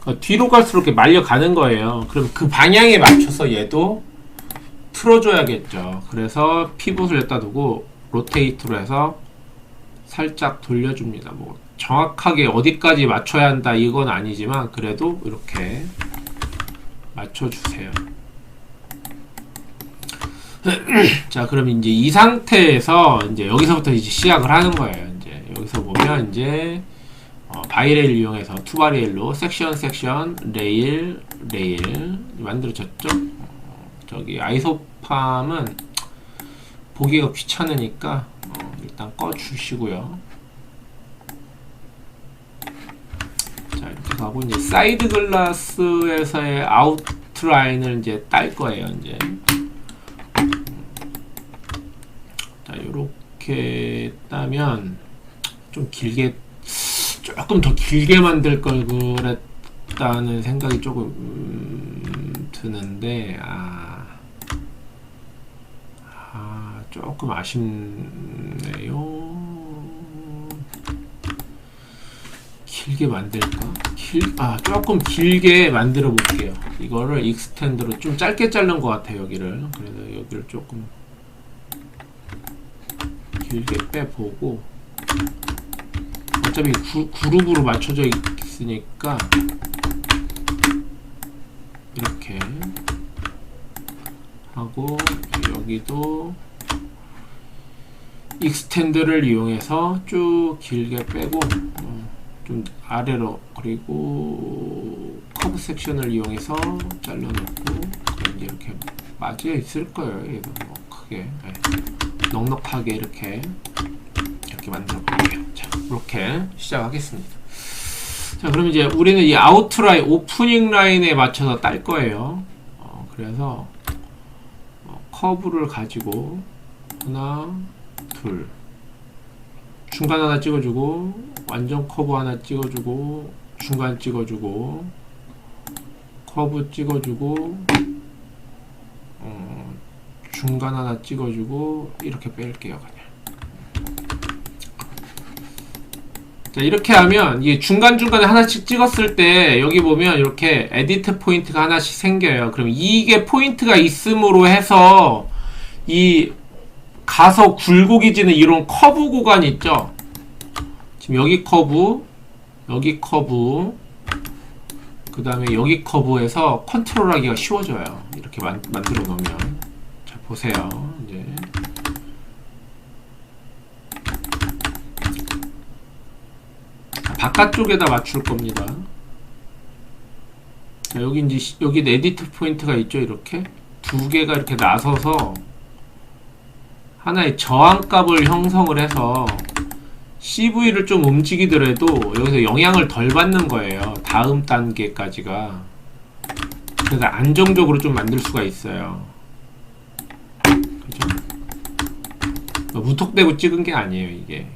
그러니까 뒤로 갈수록 이렇게 말려가는 거예요. 그럼 그 방향에 맞춰서 얘도 틀어줘야겠죠. 그래서 피봇을 여기다 두고 로테이트로 해서 살짝 돌려줍니다. 뭐 정확하게 어디까지 맞춰야 한다 이건 아니지만 그래도 이렇게 맞춰주세요. 자, 그럼 이제 이 상태에서 이제 여기서부터 이제 시작을 하는 거예요. 이제 여기서 보면 이제 바이레일 이용해서 투바레일로 섹션 레일 만들어졌죠. 저기 아이소팜은 보기가 귀찮으니까 일단 꺼 주시고요. 자, 이렇게 가고 이제 사이드 글라스에서의 아웃라인을 이제 딸 거예요. 이제 자, 요렇게 따면 좀 길게 조금 더 길게 만들 걸 그랬다는 생각이 조금 드는데 조금 아쉽네요. 길게 만들까? 조금 길게 만들어 볼게요. 이거를 익스텐드로 좀 짧게 자른 것 같아요. 여기를. 그래서 여기를 조금 길게 빼보고, 어차피 그룹으로 맞춰져 있으니까 이렇게 하고, 여기도 익스텐드를 이용해서 쭉 길게 빼고 좀 아래로, 그리고 커브 섹션을 이용해서 잘라놓고, 이렇게 맞아 있을 거예요. 얘도 뭐 크게 넉넉하게 이렇게 만들어 볼게요. 자, 이렇게 시작하겠습니다. 자, 그럼 이제 우리는 이 아웃라인, 오프닝 라인에 맞춰서 딸 거예요. 그래서 커브를 가지고 하나, 둘, 중간 하나 찍어주고, 완전 커브 하나 찍어주고, 중간 찍어주고, 커브 찍어주고, 중간 하나 찍어주고, 이렇게 뺄게요. 그냥. 자, 이렇게 하면 이게 중간중간에 하나씩 찍었을 때 여기 보면 이렇게 에디트 포인트가 하나씩 생겨요. 그럼 이게 포인트가 있음으로 해서 이 가서 굴곡이지는 이런 커브 구간 있죠. 지금 여기 커브, 그 다음에 여기 커브에서 컨트롤하기가 쉬워져요. 이렇게 만들어 놓으면. 자, 보세요. 이제 바깥쪽에다 맞출 겁니다. 자, 여기 이제 여기 에디트 포인트가 있죠. 이렇게 두 개가 이렇게 나서서 하나의 저항값을 형성을 해서 CV를 좀 움직이더라도 여기서 영향을 덜 받는 거예요. 다음 단계까지가. 그래서 안정적으로 좀 만들 수가 있어요. 그죠? 무턱대고 찍은 게 아니에요, 이게.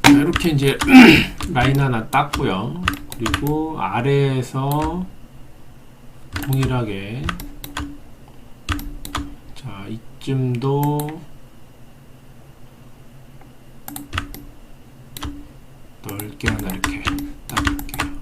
이렇게 이제 라인 하나 땄고요. 그리고 아래에서 동일하게, 자, 이쯤도 넓게 하나 이렇게 따볼게요.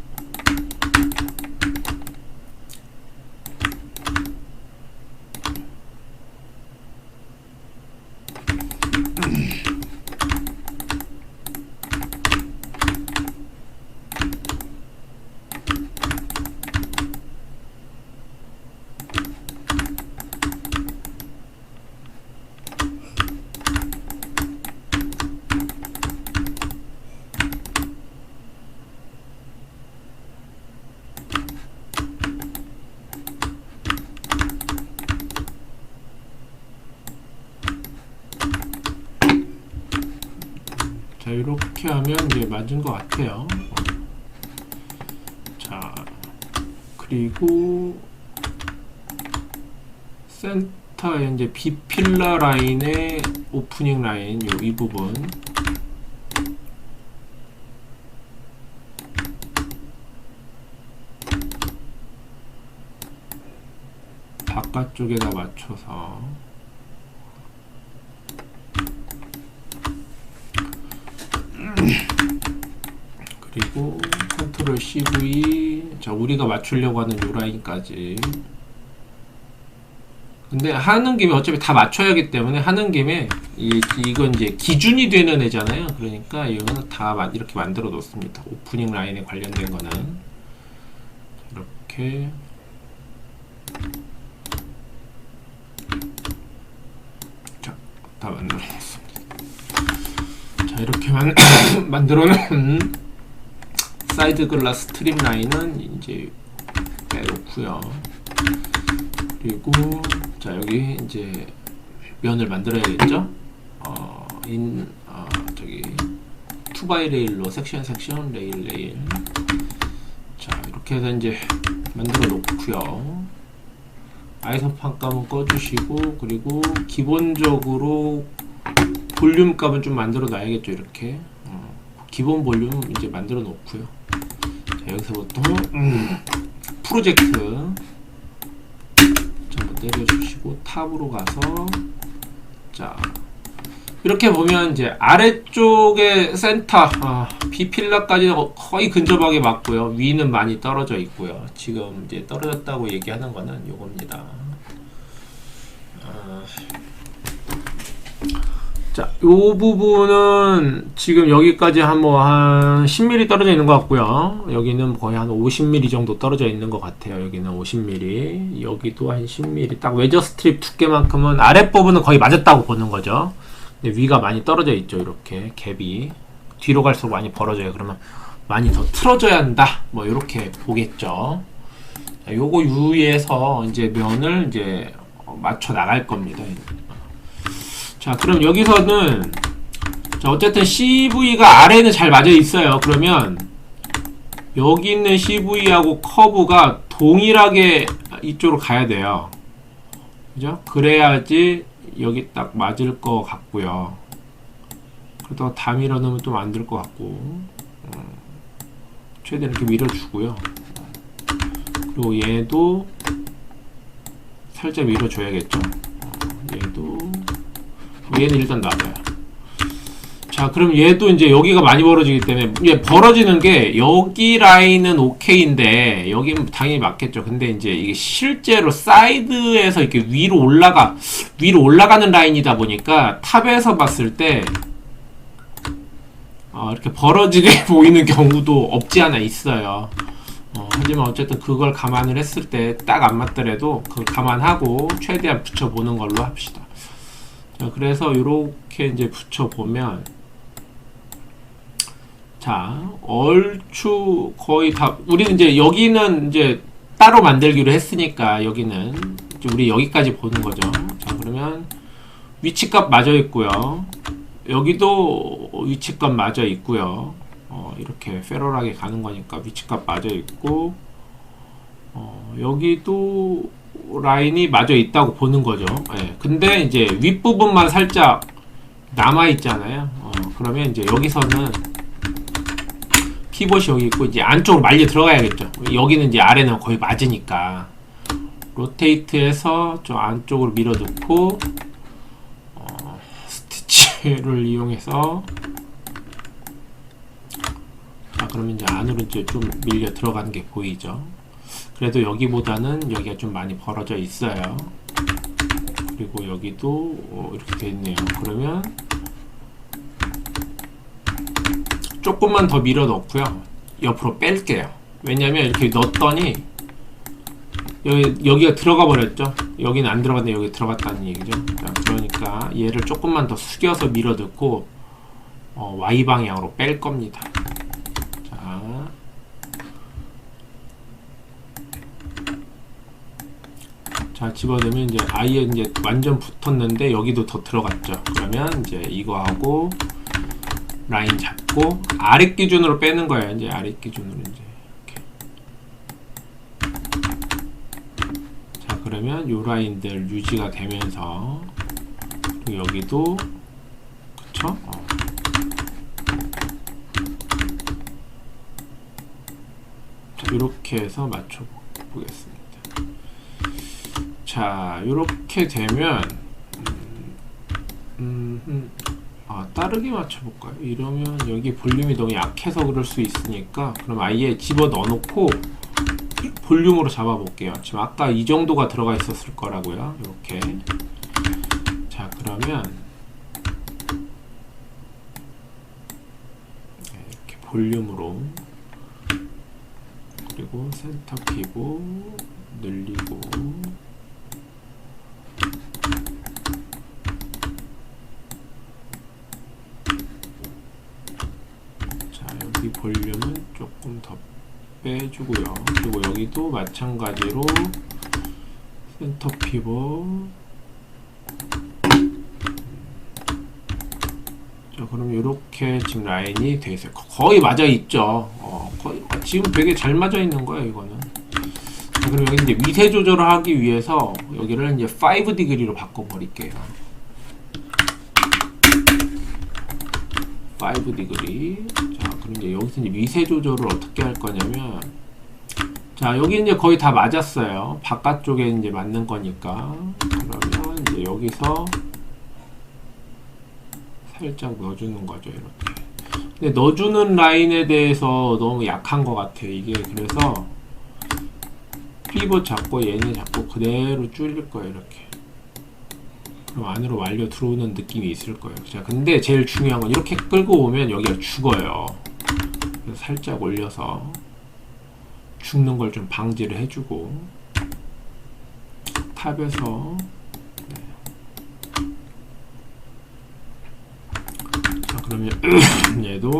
자, 이렇게 하면 이제 맞은 것 같아요. 자, 그리고 센터에 이제 B필라 라인의 오프닝 라인 이 부분 바깥쪽에다 맞춰서 그리고 컨트롤 CV 자 우리가 맞추려고 하는 요 라인까지 근데 하는 김에 어차피 다 맞춰야 하기 때문에 하는 김에 이건 이제 기준이 되는 애잖아요. 그러니까 이거는 다 이렇게 만들어 놓습니다. 오프닝 라인에 관련된 거는 이렇게 자, 다 만들어 놨습니다. 자, 이렇게 만들어 놓은 사이드 글라스 트림 라인은 이제 빼놓고요. 그리고 자 여기 이제 면을 만들어야겠죠. 저기 2x 레일로 섹션 레일 자 이렇게 해서 이제 만들어 놓고요. 아이소 판값은 꺼주시고 그리고 기본적으로 볼륨 값은 좀 만들어 놔야겠죠. 이렇게 기본 볼륨 이제 만들어 놓고요. 자 여기서부터 프로젝트 한번 내려주시고 탑으로 가서 자 이렇게 보면 이제 아래쪽에 센터 B필라까지 거의 근접하게 맞고요. 위는 많이 떨어져 있고요. 지금 이제 떨어졌다고 얘기하는 거는 요겁니다. 자, 요 부분은 지금 여기까지 한 10mm 떨어져 있는 것 같고요. 여기는 거의 한 50mm 정도 떨어져 있는 것 같아요. 여기는 50mm, 여기도 한 10mm. 딱 웨저 스트립 두께만큼은 아랫부분은 거의 맞았다고 보는 거죠. 근데 위가 많이 떨어져 있죠. 이렇게 갭이 뒤로 갈수록 많이 벌어져요. 그러면 많이 더 틀어져야 한다. 뭐 이렇게 보겠죠. 자, 요거 유의해서 이제 면을 이제 맞춰 나갈 겁니다. 자 그럼 여기서는 자 어쨌든 CV가 아래는 잘 맞아 있어요. 그러면 여기 있는 CV하고 커브가 동일하게 이쪽으로 가야 돼요. 그죠? 그래야지 여기 딱 맞을 것 같고요. 그러다가 다 밀어 넣으면 또 안 될 것 같고 최대한 이렇게 밀어주고요. 그리고 얘도 살짝 밀어줘야겠죠. 얘도 얘는 일단 놔둬요. 자 그럼 얘도 이제 여기가 많이 벌어지기 때문에 얘 벌어지는 게 여기 라인은 오케이인데 여기는 당연히 맞겠죠. 근데 이제 이게 실제로 사이드에서 이렇게 위로 올라가는 라인이다 보니까 탑에서 봤을 때 이렇게 벌어지게 보이는 경우도 없지 않아 있어요. 하지만 어쨌든 그걸 감안을 했을 때 딱 안 맞더라도 그걸 감안하고 최대한 붙여보는 걸로 합시다. 자, 그래서 이렇게 이제 붙여보면 자, 얼추 거의 다 우리는 이제 여기는 이제 따로 만들기로 했으니까 여기는 이제 우리 여기까지 보는 거죠. 자, 그러면 위치값 맞아 있고요. 여기도 위치값 맞아 있고요. 이렇게 페럴하게 가는 거니까 위치값 맞아 있고 여기도 라인이 맞아 있다고 보는 거죠. 예. 근데 이제 윗부분만 살짝 남아 있잖아요. 그러면 이제 여기서는 피벗이 여기 있고 이제 안쪽으로 말려 들어가야겠죠. 여기는 이제 아래는 거의 맞으니까 로테이트해서 좀 안쪽으로 밀어 넣고 스티치를 이용해서 자 그러면 이제 안으로 이제 좀 밀려 들어가는 게 보이죠. 그래도 여기보다는 여기가 좀 많이 벌어져 있어요. 그리고 여기도 이렇게 돼 있네요. 그러면 조금만 더 밀어 넣고요. 옆으로 뺄게요. 왜냐면 이렇게 넣었더니 여기가 들어가 버렸죠. 여기는 안 들어갔는데 여기 들어갔다는 얘기죠. 자, 그러니까 얘를 조금만 더 숙여서 밀어 넣고 Y방향으로 뺄 겁니다. 자 집어넣으면 이제 아예 이제 완전 붙었는데 여기도 더 들어갔죠. 그러면 이제 이거하고 라인 잡고 아래 기준으로 빼는 거예요. 이제 아래 기준으로 이제 이렇게. 자, 그러면 요 라인들 유지가 되면서 그리고 여기도 그쵸? 자, 이렇게 해서 맞춰 보겠습니다. 자, 이렇게 되면 다르게 맞춰볼까요? 이러면 여기 볼륨이 너무 약해서 그럴 수 있으니까 그럼 아예 집어 넣어놓고 볼륨으로 잡아볼게요. 지금 아까 이 정도가 들어가 있었을 거라고요. 이렇게. 자, 그러면 이렇게 볼륨으로, 그리고 센터 피고 늘리고, 이 볼륨은 조금 더 빼주고요. 그리고 여기도 마찬가지로 센터 피벗. 자, 그럼 이렇게 지금 라인이 돼 있어요. 거의 맞아 있죠. 거의 지금 되게 잘 맞아 있는 거예요, 이거는. 자, 그럼 여기 이제 미세 조절을 하기 위해서 여기를 이제 5°로 바꿔버릴게요. 5°. 자, 그럼 이제 여기서 이제 미세 조절을 어떻게 할 거냐면, 자, 여기 이제 거의 다 맞았어요. 바깥쪽에 이제 맞는 거니까. 그러면 이제 여기서 살짝 넣어주는 거죠, 이렇게. 근데 넣어주는 라인에 대해서 너무 약한 것 같아요, 이게. 그래서 피벗 잡고 얘네 잡고 그대로 줄일 거예요, 이렇게. 그럼 안으로 말려 들어오는 느낌이 있을 거예요. 자, 근데 제일 중요한 건 이렇게 끌고 오면 여기가 죽어요. 그래서 살짝 올려서 죽는 걸 좀 방지를 해주고, 탑에서 자, 그러면 얘도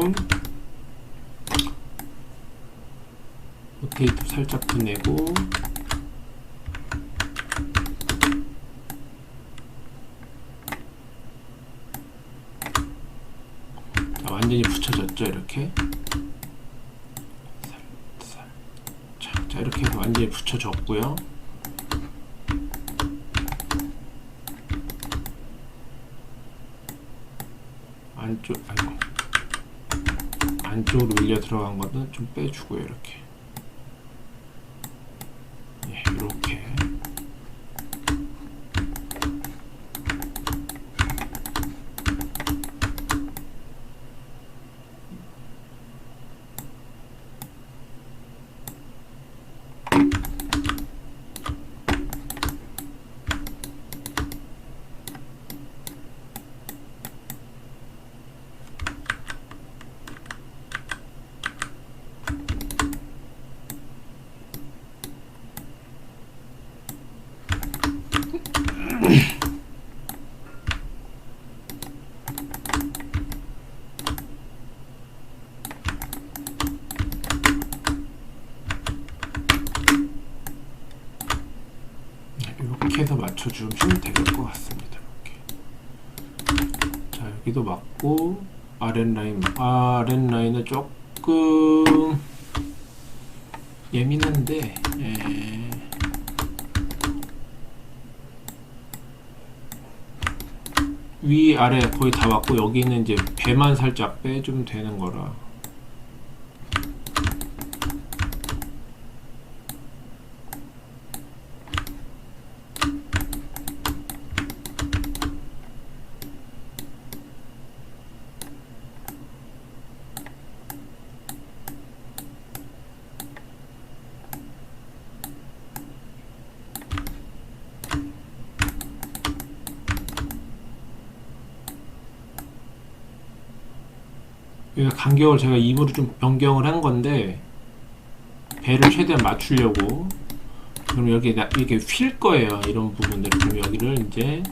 로테이트 살짝 보내고, 완전히 붙여졌죠, 이렇게. 자, 이렇게 해서 완전히 붙여졌고요. 안쪽으로 밀려 들어간 거는 좀 빼주고요, 이렇게. 예, 이렇게. 이렇게 해서 맞춰주면 될 것 같습니다. 이렇게. 자, 여기도 맞고, 아랫라인은 조금 예민한데, 위 아래 거의 다 맞고, 여기는 이제 배만 살짝 빼주면 되는 거라. 간격을 제가 2부로 좀 변경을 한 건데, 배를 최대한 맞추려고. 그럼 여기 이렇게 휠 거예요, 이런 부분들. 그럼 여기를 이제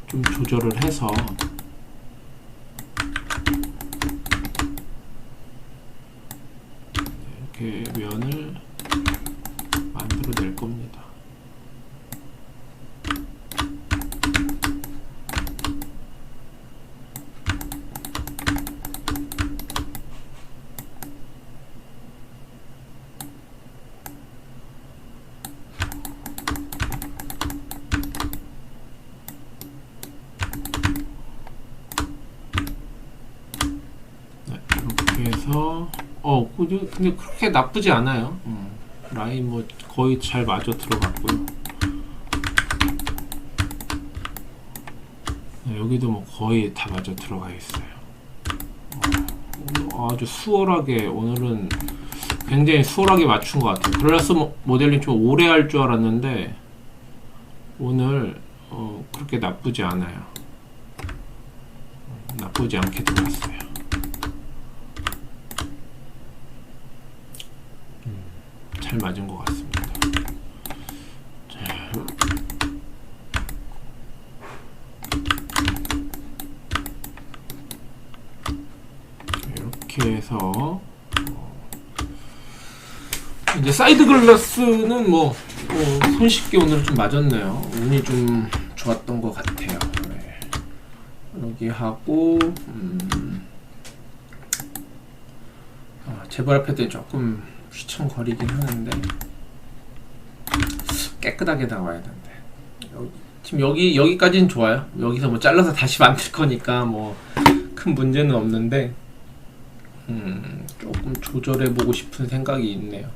좀 조절을 해서 이렇게 면을 만들어 낼 겁니다. 해서 근데 그렇게 나쁘지 않아요. 라인 뭐 거의 잘 맞아 들어갔고요. 여기도 뭐 거의 다 맞아 들어가 있어요. 아주 수월하게 오늘은 굉장히 수월하게 맞춘 것 같아요. 글라스 모델링 좀 오래 할 줄 알았는데 오늘 그렇게 나쁘지 않아요. 나쁘지 않게 들어갔어요. 잘 맞은 것 같습니다. 자, 이렇게 해서 이제 사이드 글라스는 손쉽게 오늘 좀 맞았네요. 운이 좀 좋았던 것 같아요. 네. 여기 하고 재벌 패드 조금 휘청거리긴 하는데 깨끗하게 나와야 되는데 지금 여기까지는 좋아요. 여기서 뭐 잘라서 다시 만들 거니까 뭐 큰 문제는 없는데 조금 조절해 보고 싶은 생각이 있네요.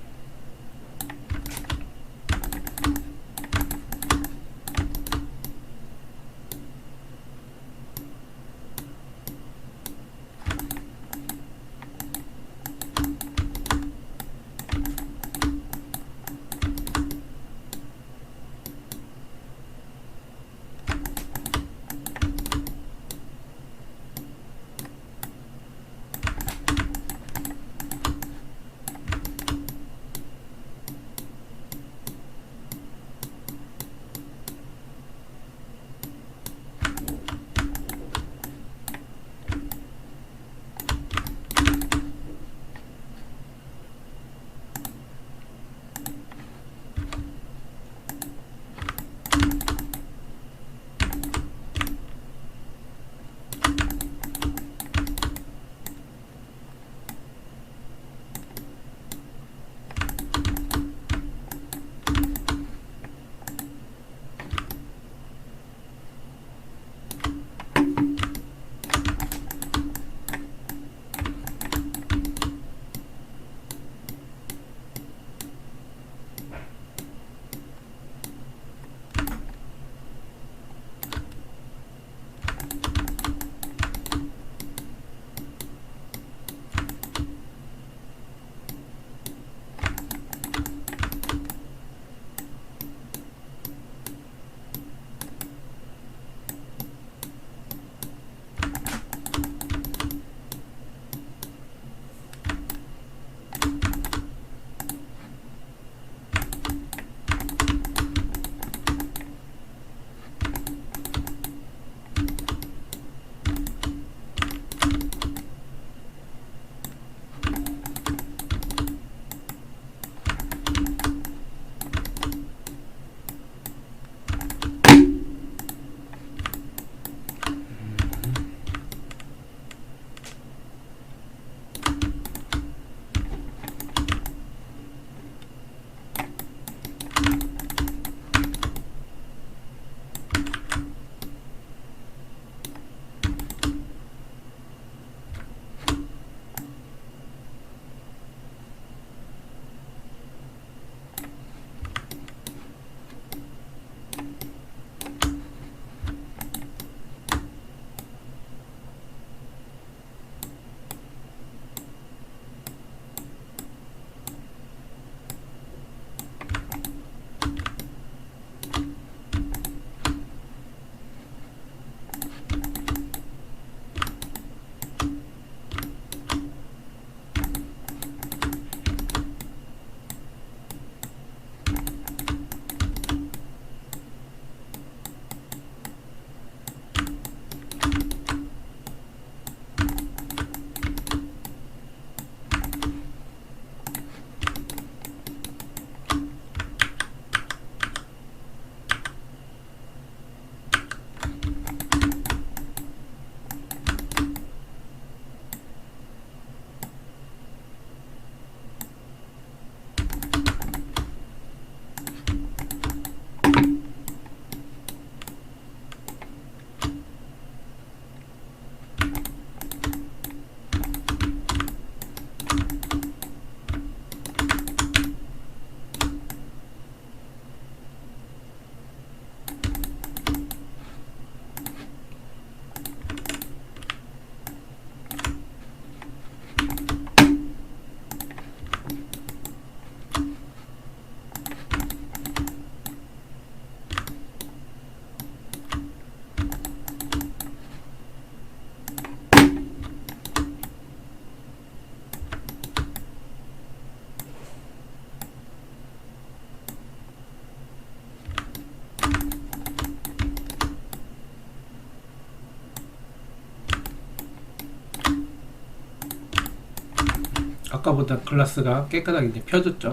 아까보다 글라스가 깨끗하게 이제 펴졌죠.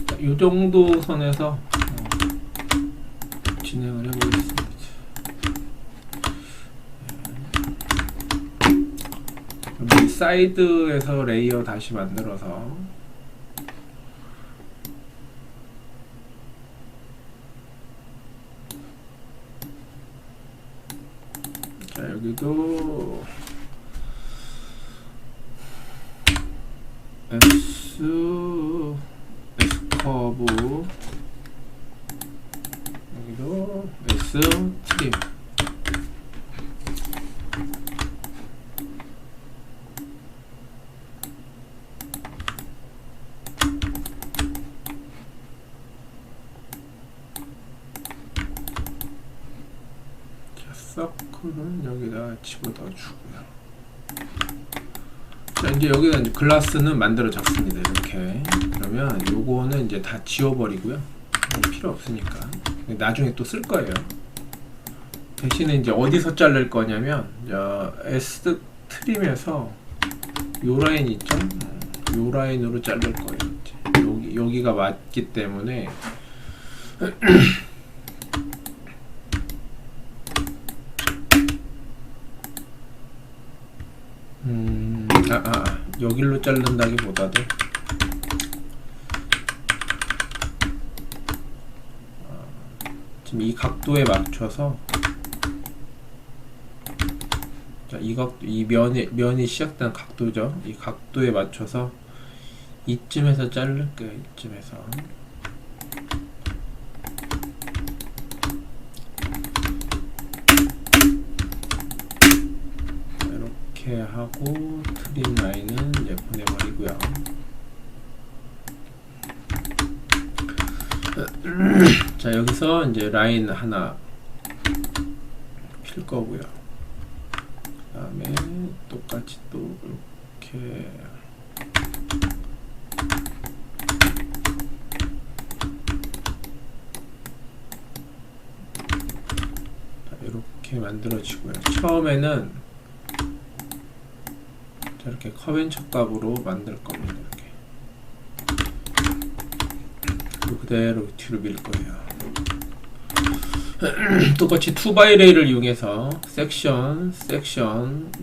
자, 이 정도 선에서 진행을 해보겠습니다. 이 사이드에서 레이어 다시 만들어서 자, 여기도 S 커브, 여기도 S 트림. 자, 서클은 여기다 집어넣어 주고요. 자, 이제 여기다 이제 글라스는 만들어졌습니다. 이렇게. 그러면 요거는 이제 다 지워버리고요. 필요 없으니까. 나중에 또 쓸 거예요. 대신에 이제 어디서 자를 거냐면, S 트림에서 요 라인 있죠? 요 라인으로 자를 거예요. 이제. 여기가 맞기 때문에. 여길로 자른다기보다도 지금 이 각도에 맞춰서, 자, 이 면이 시작된 각도죠. 이 각도에 맞춰서 이쯤에서 자를게요. 이쯤에서. 이렇게 하고 트림 라인은 이제 보내버리고요. 자, 여기서 이제 라인 하나 필 거고요. 그 다음에 똑같이 또 이렇게 이렇게 만들어지고요. 처음에는 이렇게 커벤처 값으로 만들 겁니다. 이렇게 그대로 뒤로 밀 거예요. 똑같이 2x 레일을 이용해서 섹션,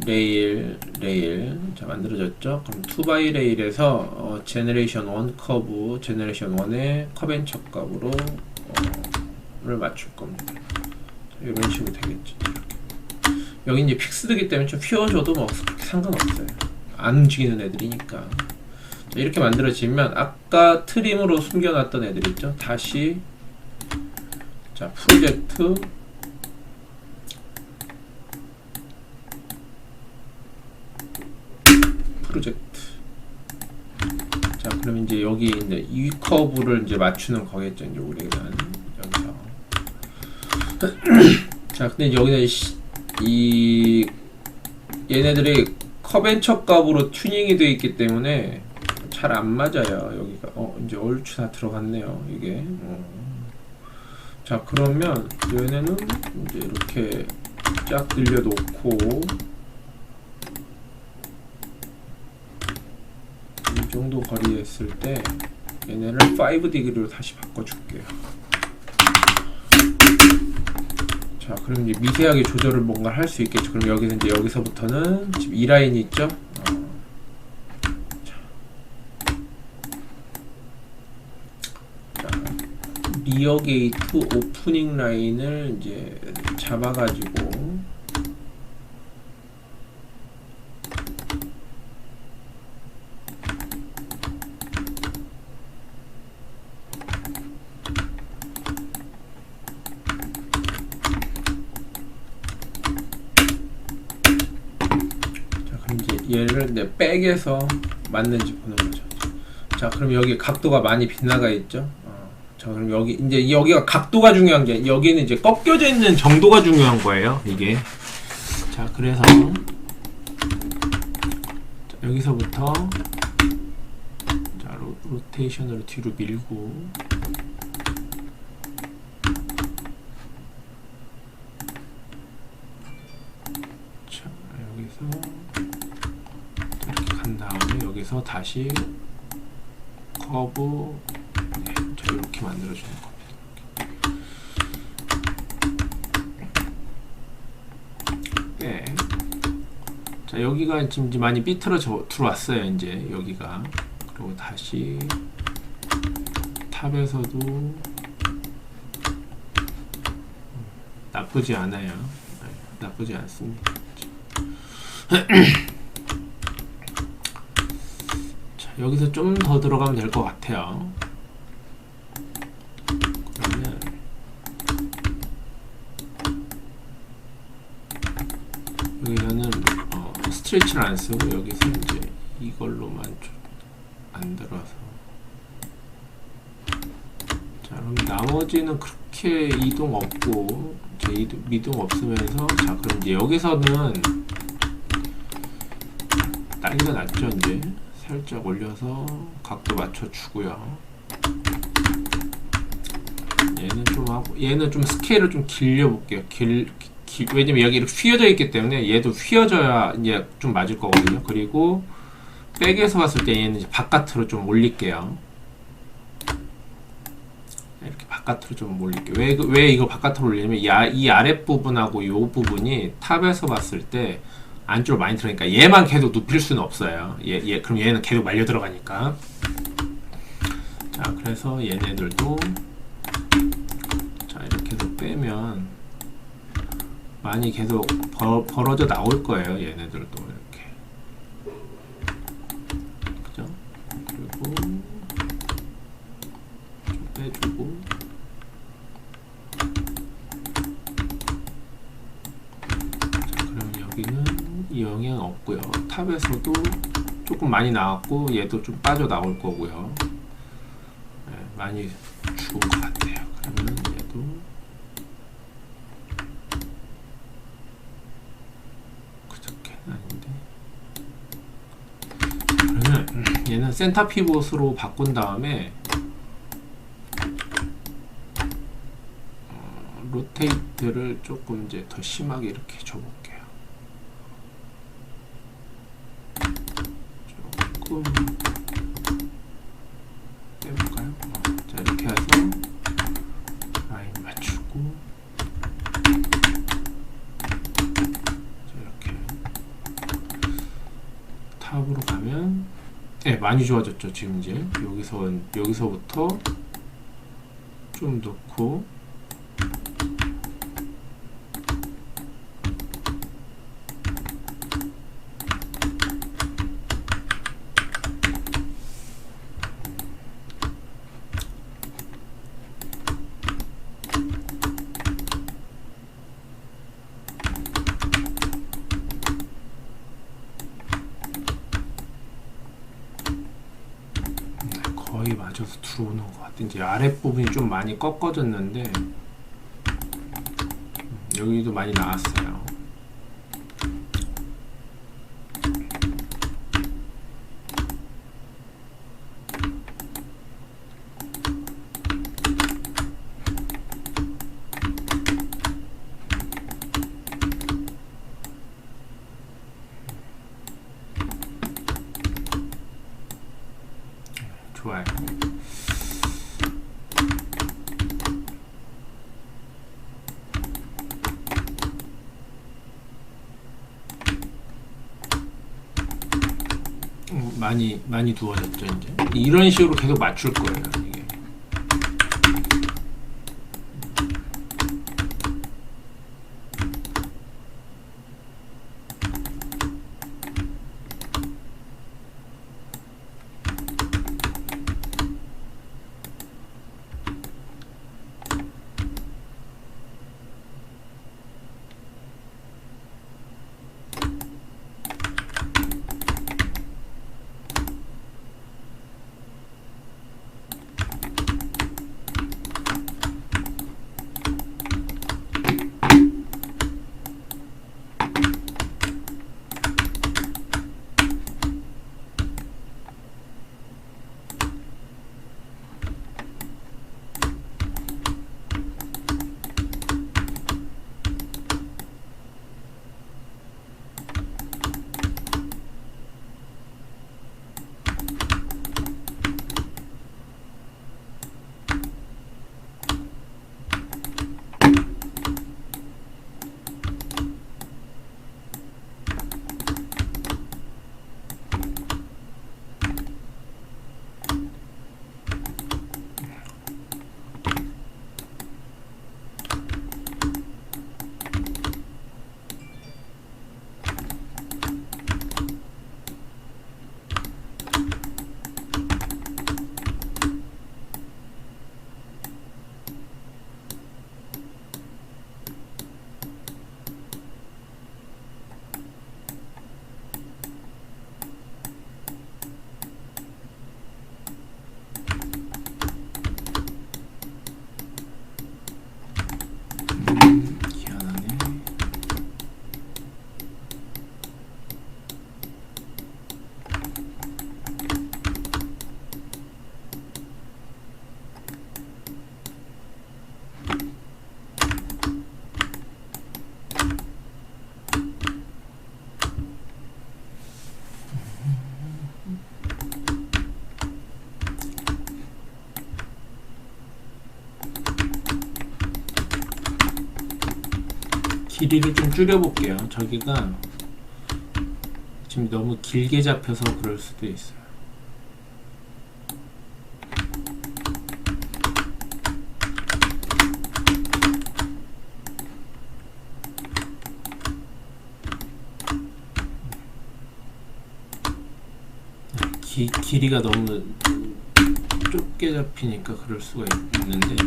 레일 자, 만들어졌죠. 그럼 2x 레일에서 제너레이션 1 커브, 제너레이션 1의 커벤처 값으로 를 맞출 겁니다. 자, 이런 식으로 되겠죠. 이렇게. 여기 이제 픽스드기 때문에 좀 휘어줘도 뭐 그렇게 상관없어요. 안 움직이는 애들이니까. 자, 이렇게 만들어지면 아까 트림으로 숨겨놨던 애들 있죠. 다시 자, 프로젝트 자, 그럼 이제 여기 이제 이 커브를 이제 맞추는 거겠죠. 이제 우리가 여기서 자, 근데 여기서 이 얘네들이 커벤처 값으로 튜닝이 되어 있기 때문에 잘 안 맞아요. 여기가 이제 얼추 다 들어갔네요. 이게 자, 그러면 얘네는 이제 이렇게 쫙 늘려놓고 이 정도 거리에 했을 때 얘네를 5디그리로 다시 바꿔줄게요. 자, 그럼 이제 미세하게 조절을 뭔가 할 수 있겠죠. 그럼 여기서 이제 여기서부터는 지금 이 라인이 있죠. 리어 게이트 오프닝 라인을 이제 잡아가지고 자, 그럼 이제 얘를 백에서 맞는지 보는 거죠. 자, 그럼 여기 각도가 많이 빗나가 있죠. 자, 그럼 여기 이제 여기가 각도가 중요한 게, 여기는 이제 꺾여져 있는 정도가 중요한 거예요. 이게. 자, 그래서 자, 여기서부터 자, 로테이션으로 뒤로 밀고 자, 여기서 이렇게 한 다음에 여기서 다시 커브, 네, 자, 이렇게 만들어주는 겁니다. 네. 자, 여기가 지금 많이 삐뚤어져 들어왔어요. 이제 여기가. 그리고 다시 탑에서도 나쁘지 않아요. 네, 나쁘지 않습니다. 자, 여기서 좀 더 들어가면 될 것 같아요. 그러면 여기서는 스트레치를 안 쓰고 여기서 이제 이걸로만 좀 만들어서, 자, 그럼 나머지는 그렇게 이동 없고, 미동 없으면서, 자, 그럼 이제 여기서는 난리가 났죠. 이제 살짝 올려서 각도 맞춰주고요. 얘는 좀 하고, 얘는 좀 스케일을 좀 길려볼게요. 왜냐면 여기 이렇게 휘어져 있기 때문에 얘도 휘어져야 이제 좀 맞을 거거든요. 그리고 백에서 봤을 때 얘는 이제 바깥으로 좀 올릴게요. 이렇게 바깥으로 좀 올릴게요. 왜 이거 바깥으로 올리냐면 이 아랫부분하고 이 부분이 탑에서 봤을 때 안쪽으로 많이 들어가니까 얘만 계속 눕힐 수는 없어요. 그럼 얘는 계속 말려 들어가니까. 자, 그래서 얘네들도, 자, 이렇게 해서 빼면 많이 계속 벌어져 나올 거예요. 얘네들도 이렇게. 그죠? 그리고 좀 빼주고, 자, 그러면 여기는 영향 없고요. 탑에서도 조금 많이 나왔고 얘도 좀 빠져 나올 거고요. 네, 많이 죽은 것 같아요. 그러면 얘도 아닌데. 그러면 얘는 센터 피봇으로 바꾼 다음에 로테이트를 조금 이제 더 심하게 이렇게 줘볼게요. 조금 빼볼까요? 자, 이렇게 해서 라인 맞추고, 탑으로 가면, 네, 많이 좋아졌죠. 지금 이제 여기서부터 좀 넣고, 거의 맞아서 들어오는 것 같아. 이제 아랫부분이 좀 많이 꺾어졌는데 여기도 많이 나왔어요. 좋아요. 많이 두어졌죠. 이제 이런 식으로 계속 맞출 거예요. 이게. 길이를 좀 줄여볼게요. 저기가 지금 너무 길게 잡혀서 그럴 수도 있어요. 길이가 너무 좁게 잡히니까 그럴 수가 있는데,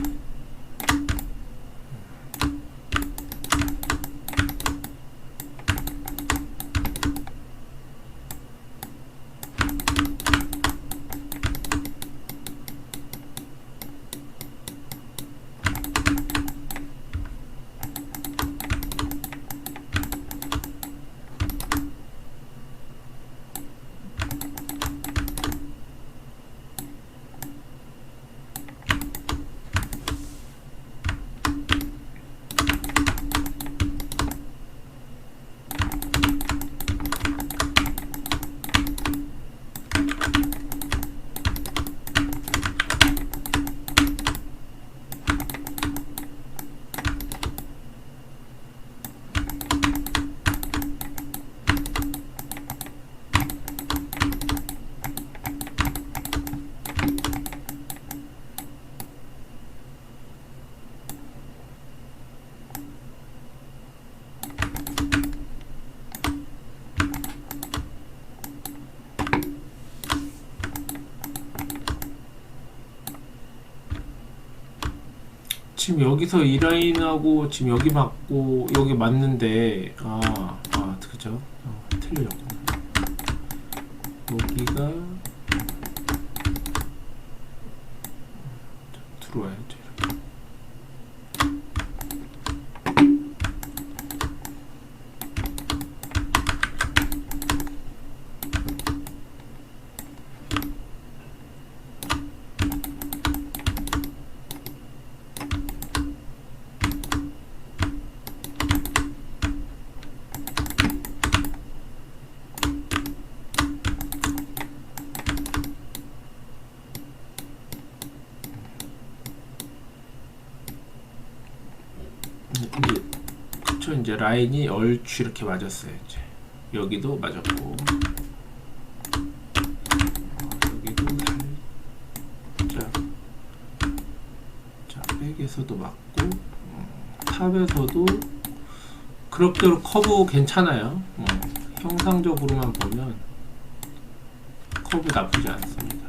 지금 여기서 이 라인하고 지금 여기 맞고 여기 맞는데, 그죠? 틀려졌구나. 여기가 들어와야죠. 이제 라인이 얼추 이렇게 맞았어요. 이제 여기도 맞았고, 여기도 살짝, 자, 백에서도 맞고, 탑에서도 그럭저럭 커브 괜찮아요. 형상적으로만 보면 커브 나쁘지 않습니다.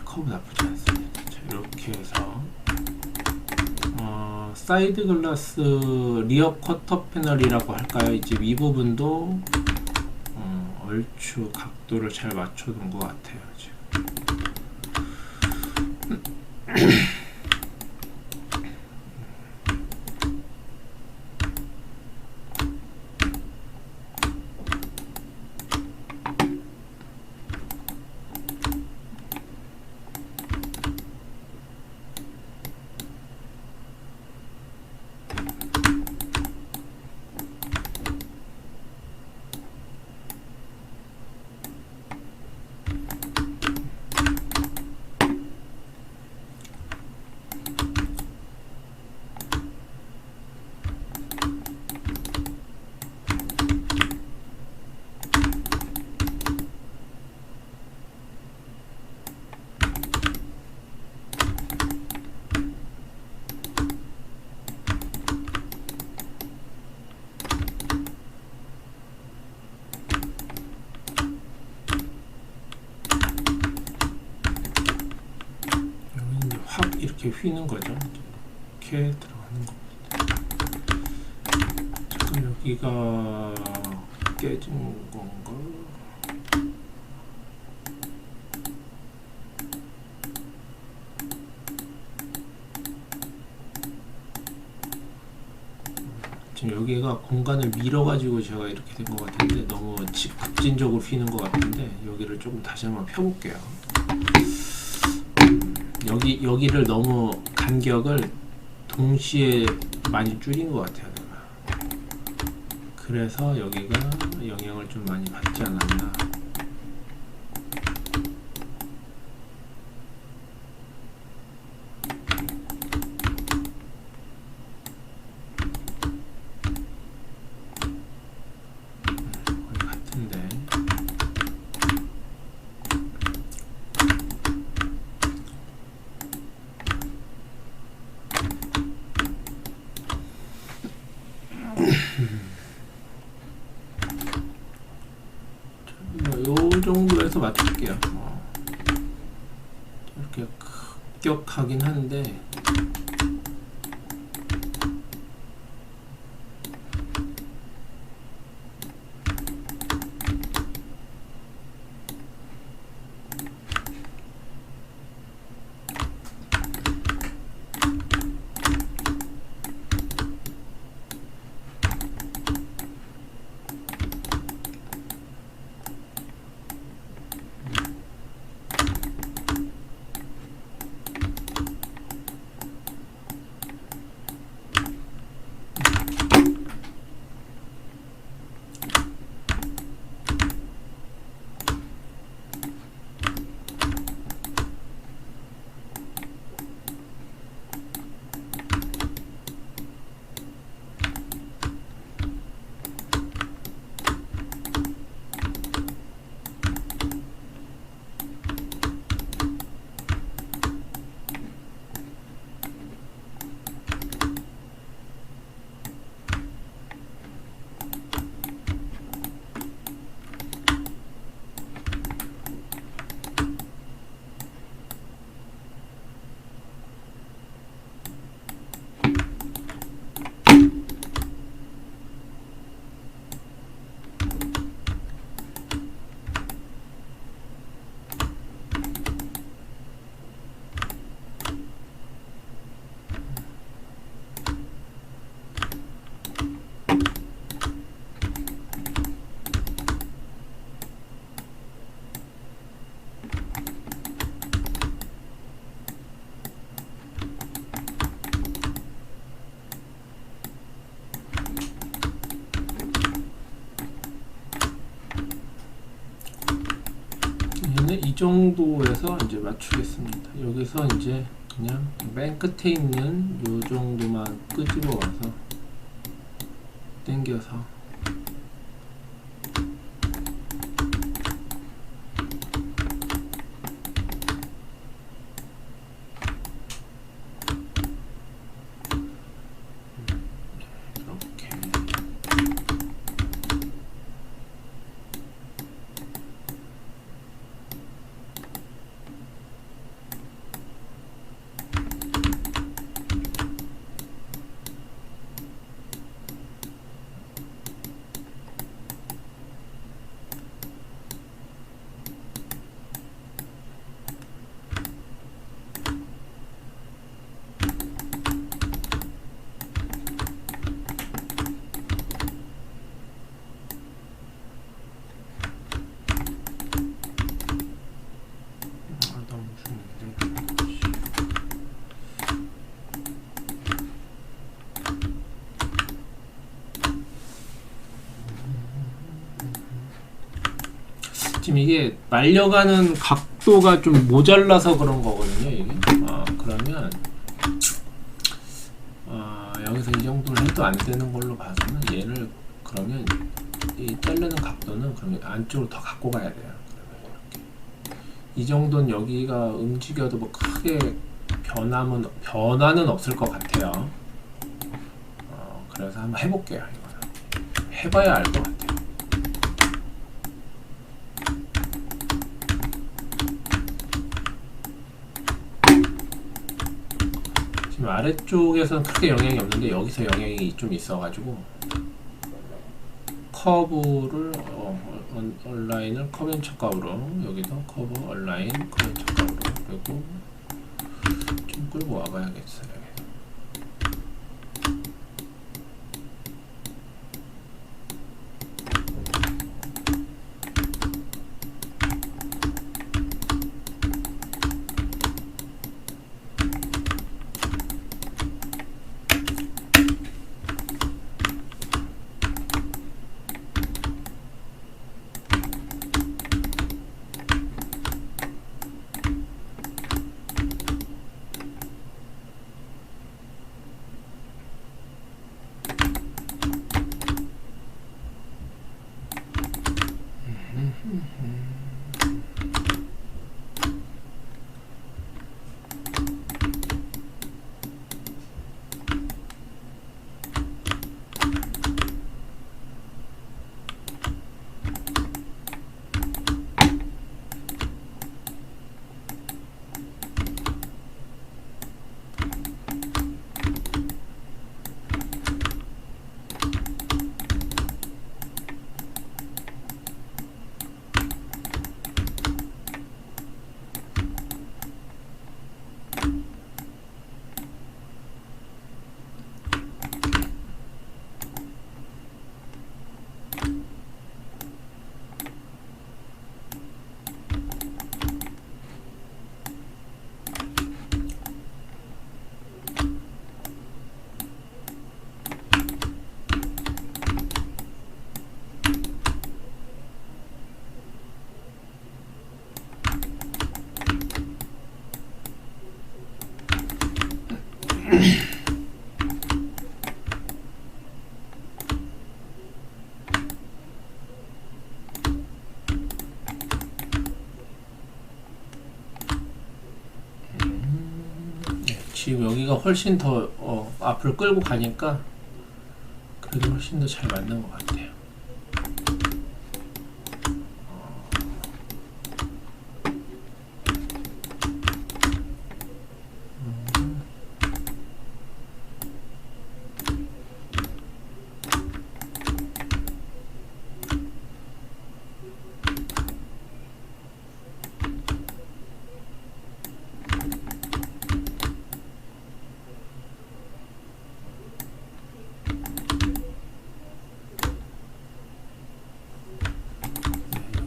커브 나쁘지 않습니다. 자, 이렇게 해서 사이드 글라스 리어 쿼터 패널이라고 할까요? 이제 이 부분도 얼추 각도를 잘 맞춰둔 것 같아요. 지금. 이렇게 휘는 거죠. 이렇게 들어가는 겁니다. 잠깐 여기가 깨진 건가? 지금 여기가 공간을 밀어가지고 제가 이렇게 된 것 같은데 너무 직진적으로 휘는 것 같은데 여기를 조금 다시 한번 펴볼게요. 여기를 너무 간격을 동시에 많이 줄인 것 같아요. 내가 그래서 여기가 영향을 좀 많이 받지 않았나. 거의 같은데. 요 정도에서 맞출게요. 이렇게 급격하긴 한데 이 정도에서 이제 맞추겠습니다. 여기서 이제 그냥 맨 끝에 있는 요 정도만 끄집어 와서 당겨서 이렇게 지금 이게 말려가는 각도가 좀 모자라서 그런 거거든요. 이게 그러면 여기서 이 정도를 해도 안 되는 걸로 봐서는 얘를 그러면 이 자르는 각도는 그러면 안쪽으로 더 갖고 가야 돼요. 이 정도는 여기가 움직여도 뭐 크게 변화는 없을 것 같아요. 그래서 한번 해볼게요. 이거는 해봐야 알 것 같아요. 지금 아래쪽에서는 크게 영향이 없는데 여기서 영향이 좀 있어가지고 커브를 얼라인을 커브 척각으로 여기도 커브 얼라인 커브 척각으로 그리고 좀 끌고 와봐야겠어요. 지금 여기가 훨씬 더 앞을 끌고 가니까 그래도 훨씬 더 잘 맞는 것 같아요.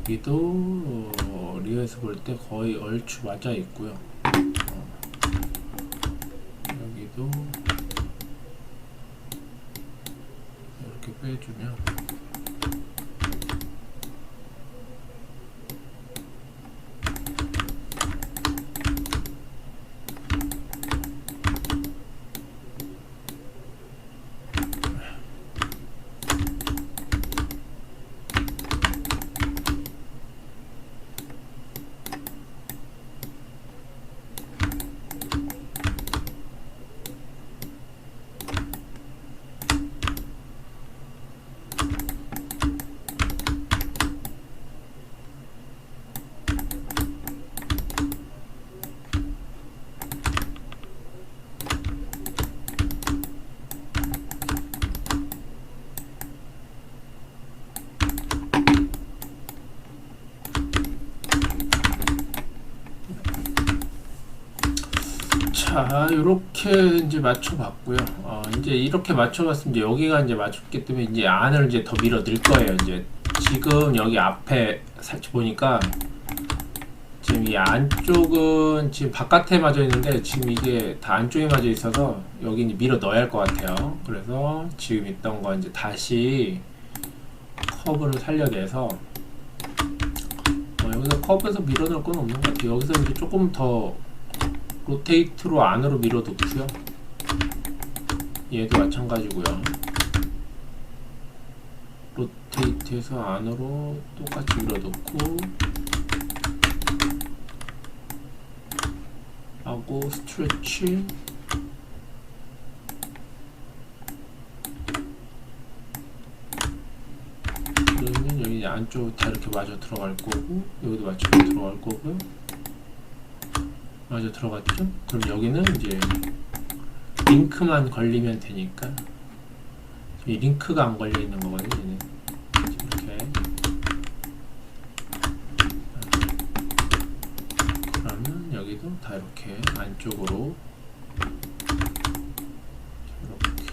여기도 리어에서 볼 때 거의 얼추 맞아 있고요. 여기도 이렇게 빼주면 자, 이렇게 이제 맞춰봤고요. 이제 이렇게 맞춰봤으면 이제 여기가 이제 맞췄기 때문에 이제 안을 이제 더 밀어 넣을 거예요. 이제 지금 여기 앞에 살짝 보니까 지금 이 안쪽은 지금 바깥에 맞아 있는데 지금 이게 다 안쪽에 맞아 있어서 여기 이제 밀어 넣어야 할 것 같아요. 그래서 지금 있던 거 이제 다시 커브를 살려내서 여기서 커브에서 밀어 넣을 건 없는 것 같아요. 여기서 이제 조금 더 로테이트로 안으로 밀어넣고요. 얘도 마찬가지고요. 로테이트해서 안으로 똑같이 밀어넣고 하고 스트레치 그러면 여기 안쪽 다 이렇게 마저 들어갈 거고 여기도 마찬가지로 들어갈 거고요. 맞아 들어갔죠? 그럼 여기는 이제 링크만 걸리면 되니까 이 링크가 안 걸려 있는 거거든요. 얘는 이렇게 그러면 여기도 다 이렇게 안쪽으로 이렇게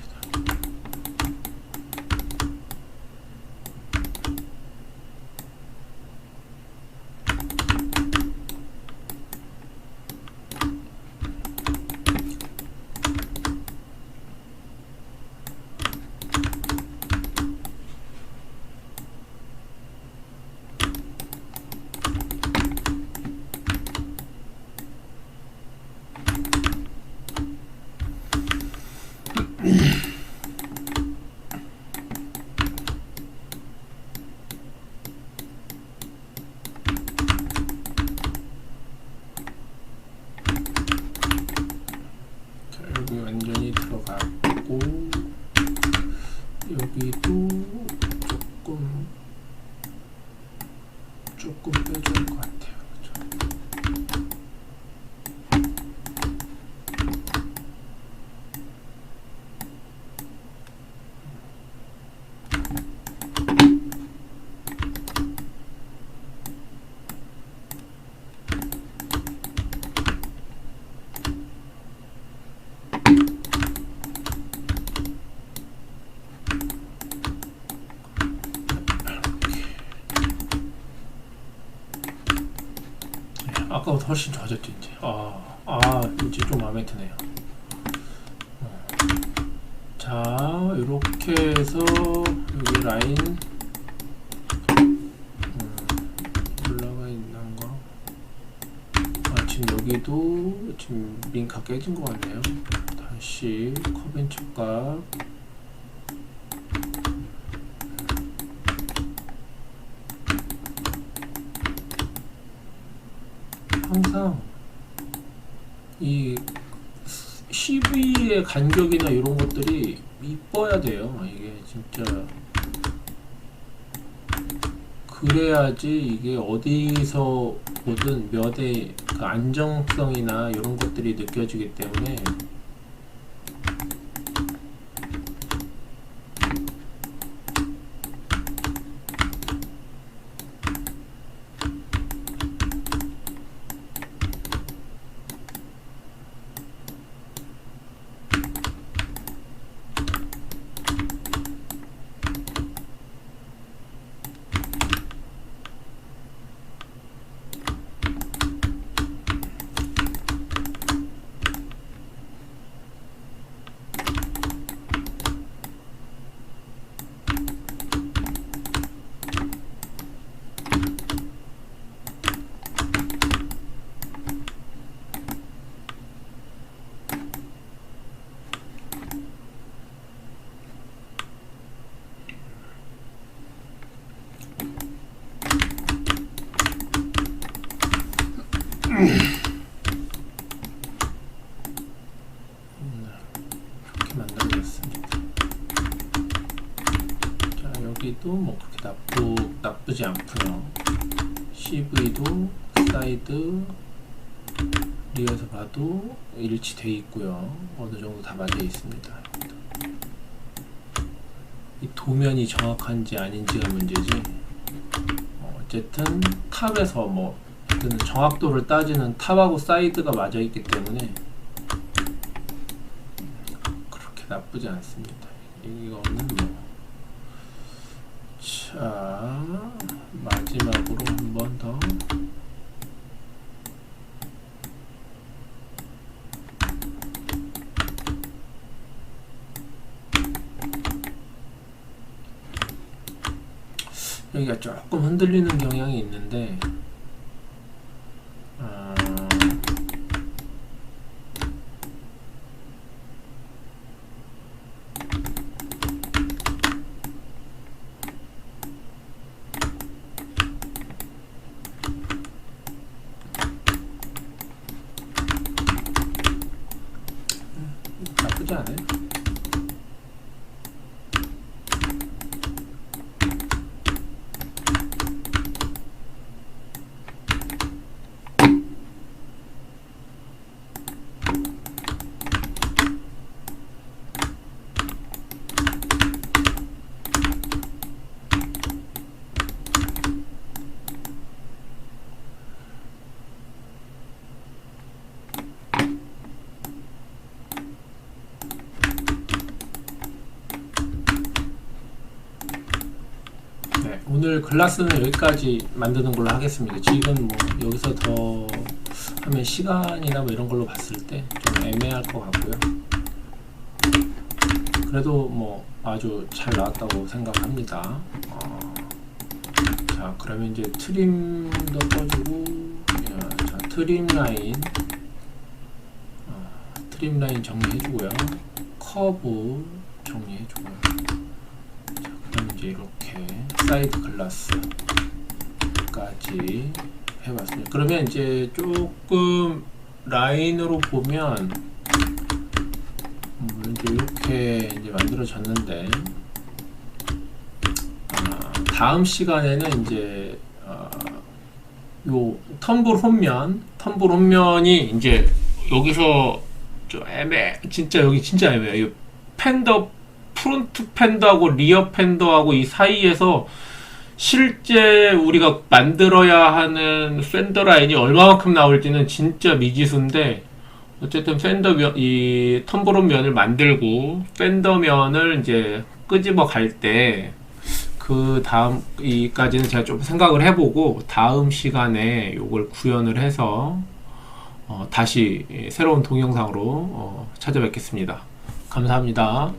여기 완전히 들어갔고 여기도 조금 빼줘야 할 것 같아요. 아까보다 훨씬 좋아졌죠 이제. 이제 좀 마음에 드네요. 자, 이렇게 해서 여기 라인 올라가 있는 거. 지금 여기 여기도 지금 링크가 깨진 것 같네요. 다시 커벤처값 항상 이 CV의 간격이나 이런 것들이 이뻐야 돼요. 이게 진짜 그래야지 이게 어디서 보든 몇의 그 안정성이나 이런 것들이 느껴지기 때문에 이렇게 만들어졌습니다. 자, 여기도 뭐 그렇게 나쁘지 않고요. CV도 사이드 리에서 봐도 일치돼 있고요. 어느 정도 다 맞아 있습니다. 이 도면이 정확한지 아닌지가 문제지. 어쨌든 탑에서 뭐 정확도를 따지는 탑하고 사이드가 맞아 있기 때문에 그렇게 나쁘지 않습니다. 이거는 뭐. 자, 마지막으로 한 번 더. 여기가 조금 흔들리는 경향이 있는데 나쁘지 않아요. 오늘 클래스는 여기까지 만드는 걸로 하겠습니다. 지금 뭐 여기서 더 하면 시간이나 뭐 이런 걸로 봤을 때 좀 애매할 것 같고요. 그래도 뭐 아주 잘 나왔다고 생각합니다. 자, 그러면 이제 트림도 꺼주고, 자, 트림 라인 정리해주고요. 커브 정리해주고요. 자, 그럼 이제 이렇게 사이드 글라스까지 해봤습니다. 그러면 이제 조금 라인으로 보면 이제 이렇게 이제 만들어졌는데, 다음 시간에는 이제 요 텀블 홈면이 이제 여기서 좀 진짜 여기 진짜 애매해요. 이 팬더, 프론트 팬더하고 리어 팬더하고 이 사이에서 실제 우리가 만들어야 하는 팬더 라인이 얼마만큼 나올지는 진짜 미지수인데, 어쨌든 이 텀블 면을 만들고 팬더 면을 이제 끄집어 갈 때 그 다음 이까지는 제가 좀 생각을 해보고 다음 시간에 요걸 구현을 해서 다시 새로운 동영상으로 찾아뵙겠습니다. 감사합니다.